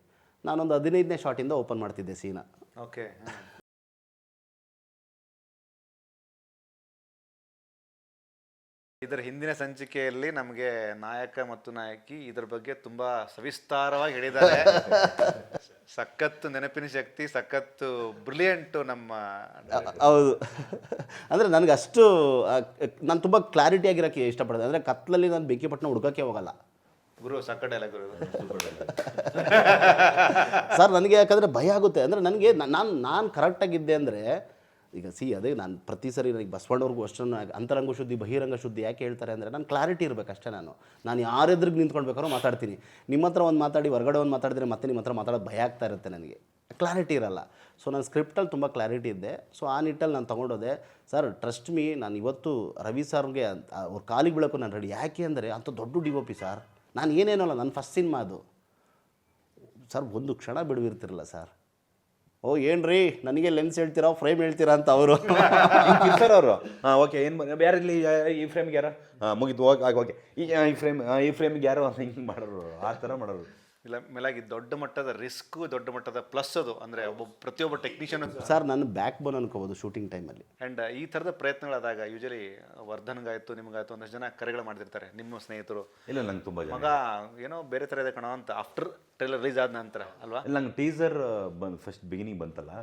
ನಾನೊಂದು 15ನೇ ಶಾಟಿಂದ ಓಪನ್ ಮಾಡ್ತಿದ್ದೆ ಸೀನ. ಓಕೆ. ಇದರ ಹಿಂದಿನ ಸಂಚಿಕೆಯಲ್ಲಿ ನಮಗೆ ನಾಯಕ ಮತ್ತು ನಾಯಕಿ ಇದರ ಬಗ್ಗೆ ತುಂಬ ಸವಿಸ್ತಾರವಾಗಿ ಹೇಳಿದ್ದಾರೆ. ಸಖತ್ತು ನೆನಪಿನ ಶಕ್ತಿ, ಸಖತ್ತು ಬ್ರಿಲಿಯಂಟು ನಮ್ಮ. ಹೌದು, ಅಂದರೆ ನನಗೆ ಅಷ್ಟು ನಾನು ತುಂಬ ಕ್ಲಾರಿಟಿ ಆಗಿರೋಕ್ಕೆ ಇಷ್ಟಪಡ್ತೀನಿ. ಅಂದರೆ ಕತ್ಲಲ್ಲಿ ನಾನು ಬೆಂಕಿಪಟ್ಟಣ ಹುಡ್ಕೋಕ್ಕೆ ಹೋಗಲ್ಲ. ಗುರು ಸಕ್ಕಡೆ ಅಲ್ಲ ಗುರು. ಸರ್ ನನಗೆ ಯಾಕಂದರೆ ಭಯ ಆಗುತ್ತೆ. ಅಂದರೆ ನನಗೆ ನಾನು ಕರೆಕ್ಟಾಗಿದ್ದೆ ಅಂದರೆ, ಈಗ ಅದೇ ನಾನು ಪ್ರತಿ ಸರಿ ನನಗೆ ಬಸವಣ್ಣವ್ರಿಗೂ ಅಷ್ಟನ್ನು ಅಂತರಂಗ ಶುದ್ಧಿ ಬಹಿರಂಗ ಶುದ್ಧಿ ಯಾಕೆ ಹೇಳ್ತಾರೆ ಅಂದರೆ, ನಾನು ಕ್ಲಾರಿಟಿ ಇರಬೇಕು ಅಷ್ಟೇ. ನಾನು ಯಾರೆದ್ರಿಗೆ ನಿಂತ್ಕೊಳ್ಬೇಕಾದ್ರೂ ಮಾತಾಡ್ತೀನಿ. ನಿಮ್ಮ ಹತ್ರ ಒಂದು ಮಾತಾಡಿ ಹೊರಗಡೆ ಒಂದು ಮಾತಾಡಿದ್ರೆ ಮತ್ತೆ ನಿಮ್ಮ ಹತ್ರ ಮಾತಾಡೋದು ಭಯ ಆಗ್ತಾ ಇರುತ್ತೆ, ನನಗೆ ಕ್ಲಾರಿಟಿ ಇರಲ್ಲ. ಸೊ ನಾನು ಸ್ಕ್ರಿಪ್ಟಲ್ಲಿ ತುಂಬ ಕ್ಲಾರಿಟಿ ಇದ್ದೆ. ಸೊ ಆ ನಿಟ್ಟಲ್ಲಿ ನಾನು ತೊಗೊಂಡೋದೆ. ಸರ್ ಟ್ರಸ್ಟ್ ಮೀ, ನಾನು ಇವತ್ತು ರವಿ ಸರ್ಗೆ ಅವ್ರ ಕಾಲಿಗೆ ಬೀಳೋಕ್ಕೂ ನಾನು ರೆಡಿ. ಯಾಕೆ ಅಂದರೆ ಅಂಥ ದೊಡ್ಡ DOP ಸರ್. ನಾನು ಏನೇನಲ್ಲ, ನನ್ನ ಫಸ್ಟ್ ಸಿನಿಮಾ ಅದು ಸರ್. ಒಂದು ಕ್ಷಣ ಬಿಡುವಿರ್ತಿರಲ್ಲ ಸರ್. ಓ ಏನ್ರಿ ನನಗೆ ಲೆನ್ಸ್ ಹೇಳ್ತೀರಾ ಫ್ರೇಮ್ ಹೇಳ್ತೀರಾ ಅಂತ ಅವರು ಸರ್ ಅವರು. ಹಾಂ ಓಕೆ, ಏನು ಯಾರಿರಲಿ ಈ ಫ್ರೇಮ್ಗೆ ಯಾರೋ ಮುಗಿದು ಓಕೆ ಈ ಫ್ರೇಮ್ಗೆ ಯಾರೋ ಹಿಂಗೆ ಮಾಡೋರು, ಆ ಥರ ಮಾಡೋರು. ಇಲ್ಲ ಮೇಲಾಗಿ ದೊಡ್ಡ ಮಟ್ಟದ ರಿಸ್ಕು, ದೊಡ್ಡ ಮಟ್ಟದ ಪ್ಲಸ್ ಅದು. ಅಂದರೆ ಪ್ರತಿಯೊಬ್ಬ ಟೆಕ್ನಿಷಿಯನ್ ಸರ್ ನನ್ನ ಬ್ಯಾಕ್ ಬೋನ್ ಅನ್ಕೋಬೋದು ಶೂಟಿಂಗ್ ಟೈಮಲ್ಲಿ. ಆ್ಯಂಡ್ ಈ ಥರದ ಪ್ರಯತ್ನಗಳಾದಾಗ ಯೂಶಲಿ ವರ್ಧನ್ಗಾಯ್ತು ನಿಮಗಾಯ್ತು ಒಂದಷ್ಟು ಜನ ಕರೆಗಳು ಮಾಡ್ತಿರ್ತಾರೆ, ನಿಮ್ಮ ಸ್ನೇಹಿತರು. ಇಲ್ಲ ನಂಗೆ ತುಂಬ ಜನ, ಮಗ ಏನೋ ಬೇರೆ ಥರ ಇದೆ ಕಣೋ ಅಂತ ಆಫ್ಟರ್ ಟ್ರೈಲರ್ ರಿಲೀಸ್ ಆದ ನಂತರ ಅಲ್ವಾ? ಇಲ್ಲ ನಂಗೆ ಟೀಸರ್ ಫಸ್ಟ್ ಬಿಗಿನಿಂಗ್ ಬಂತಲ್ಲ,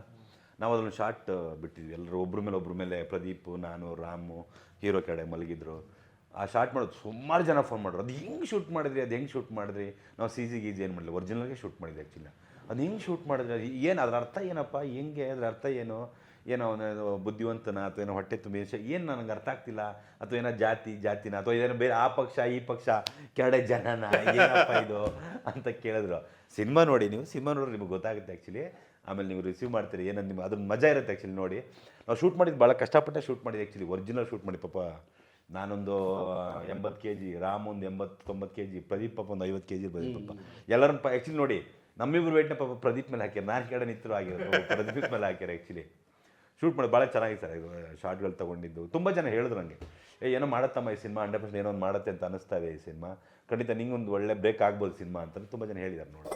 ನಾವು ಅದನ್ನು ಶಾರ್ಟ್ ಬಿಟ್ಟಿದ್ವಿ ಎಲ್ಲರೂ ಒಬ್ರ ಮೇಲೆ ಪ್ರದೀಪ್, ನಾನು, ರಾಮು ಹೀರೋ ಕಡೆ ಮಲಗಿದ್ರು. ಆ ಶಾರ್ಟ್ ಮಾಡೋದು ಸುಮಾರು ಜನ ಫೋನ್ ಮಾಡೋರು, ಅದು ಹೆಂಗೆ ಶೂಟ್ ಮಾಡಿದ್ರಿ, ಅದು ಹೆಂಗೆ ಶೂಟ್ ಮಾಡಿದ್ರಿ. ನಾವು CG ಏನು ಮಾಡಲಿಲ್ಲ, ಒರಿಜಿನಲ್ಗೆ ಶೂಟ್ ಮಾಡಿದ್ವಿ ಆ್ಯಕ್ಚುಲಿ. ಅದು ಹೆಂಗೆ ಶೂಟ್ ಮಾಡಿದ್ರಿ, ಏನು ಅದ್ರ ಅರ್ಥ ಏನಪ್ಪ, ಹೆಂಗೆ ಅದ್ರ ಅರ್ಥ ಏನೋ ಬುದ್ಧಿವಂತನ ಅಥವಾ ಏನೋ ಹೊಟ್ಟೆ ತುಂಬ ಏನು ನನಗೆ ಅರ್ಥ ಆಗ್ತಿಲ್ಲ, ಅಥವಾ ಏನೋ ಜಾತಿನ ಅಥವಾ ಏನೋ ಬೇರೆ ಆ ಪಕ್ಷ ಈ ಪಕ್ಷ ಕೆಳಗಡೆ ಜನನ ಏನಪ್ಪ ಇದು ಅಂತ ಕೇಳಿದ್ರು. ಸಿನಿಮಾ ನೋಡಿ, ನೀವು ಸಿನಿಮಾ ನೋಡ್ರಿ ನಿಮಗೆ ಗೊತ್ತಾಗುತ್ತೆ ಆ್ಯಕ್ಚುಲಿ. ಆಮೇಲೆ ನೀವು ರಿಸೀವ್ ಮಾಡ್ತೀರಿ, ಏನಂದು ನಿಮ್ಗೆ ಅದ್ರ ಮಜಾ ಇರುತ್ತೆ ಆ್ಯಕ್ಚುಲಿ ನೋಡಿ. ನಾವು ಶೂಟ್ ಮಾಡಿದ್ದು ಭಾಳ ಕಷ್ಟಪಟ್ಟೆ ಶೂಟ್ ಮಾಡಿದ್ದು ಆ್ಯಕ್ಚುಲಿ. ಒರಿಜಿನಲ್ ಶೂಟ್ ಮಾಡಿ ಪಾಪ ನಾನೊಂದು 80 kg, ರಾಮ್ ಒಂದು 80-90 kg, ಪ್ರದೀಪ್ ಪಾಪ ಒಂದು 50 kg ಪ್ರದೀಪ್ ಪಾಪ. ಎಲ್ಲರನ್ನ ಆ್ಯಕ್ಚುಲಿ ನೋಡಿ ನಮ್ಮಿಬ್ರು ವೇಟ್ನ ಪಾಪ ಪ್ರದೀಪ್ ಮೇಲೆ ಹಾಕ್ಯಾರ, ನಾನು ಕಡೆ ನಿಂತರು ಆಗಿರೋದು ಪ್ರದೀಪ್ ಮೇಲೆ ಹಾಕ್ಯಾರ ಆ್ಯಕ್ಚುಲಿ. ಶೂಟ್ ಮಾಡಿ ಭಾಳ ಚೆನ್ನಾಗಿ ಸರ್ ಇದು ಶಾರ್ಟ್ಗಳು ತೊಗೊಂಡಿದ್ದು. ತುಂಬ ಜನ ಹೇಳಿದ್ರು ನನಗೆ, ಏನೋ ಮಾಡತ್ತಮ್ಮ ಈ ಸಿನಿಮಾ 100% ಏನೋ ಒಂದು ಮಾಡುತ್ತೆ ಅಂತ ಅನ್ನಿಸ್ತಾ ಇದೆ ಈ ಸಿನಿಮಾ, ಖಂಡಿತ ನಿಂಗೊಂದು ಒಳ್ಳೆ ಬ್ರೇಕ್ ಆಗ್ಬೋದು ಸಿನಿಮಾ ಅಂತ ತುಂಬ ಜನ ಹೇಳಿದ್ದಾರೆ ನೋಡಿ.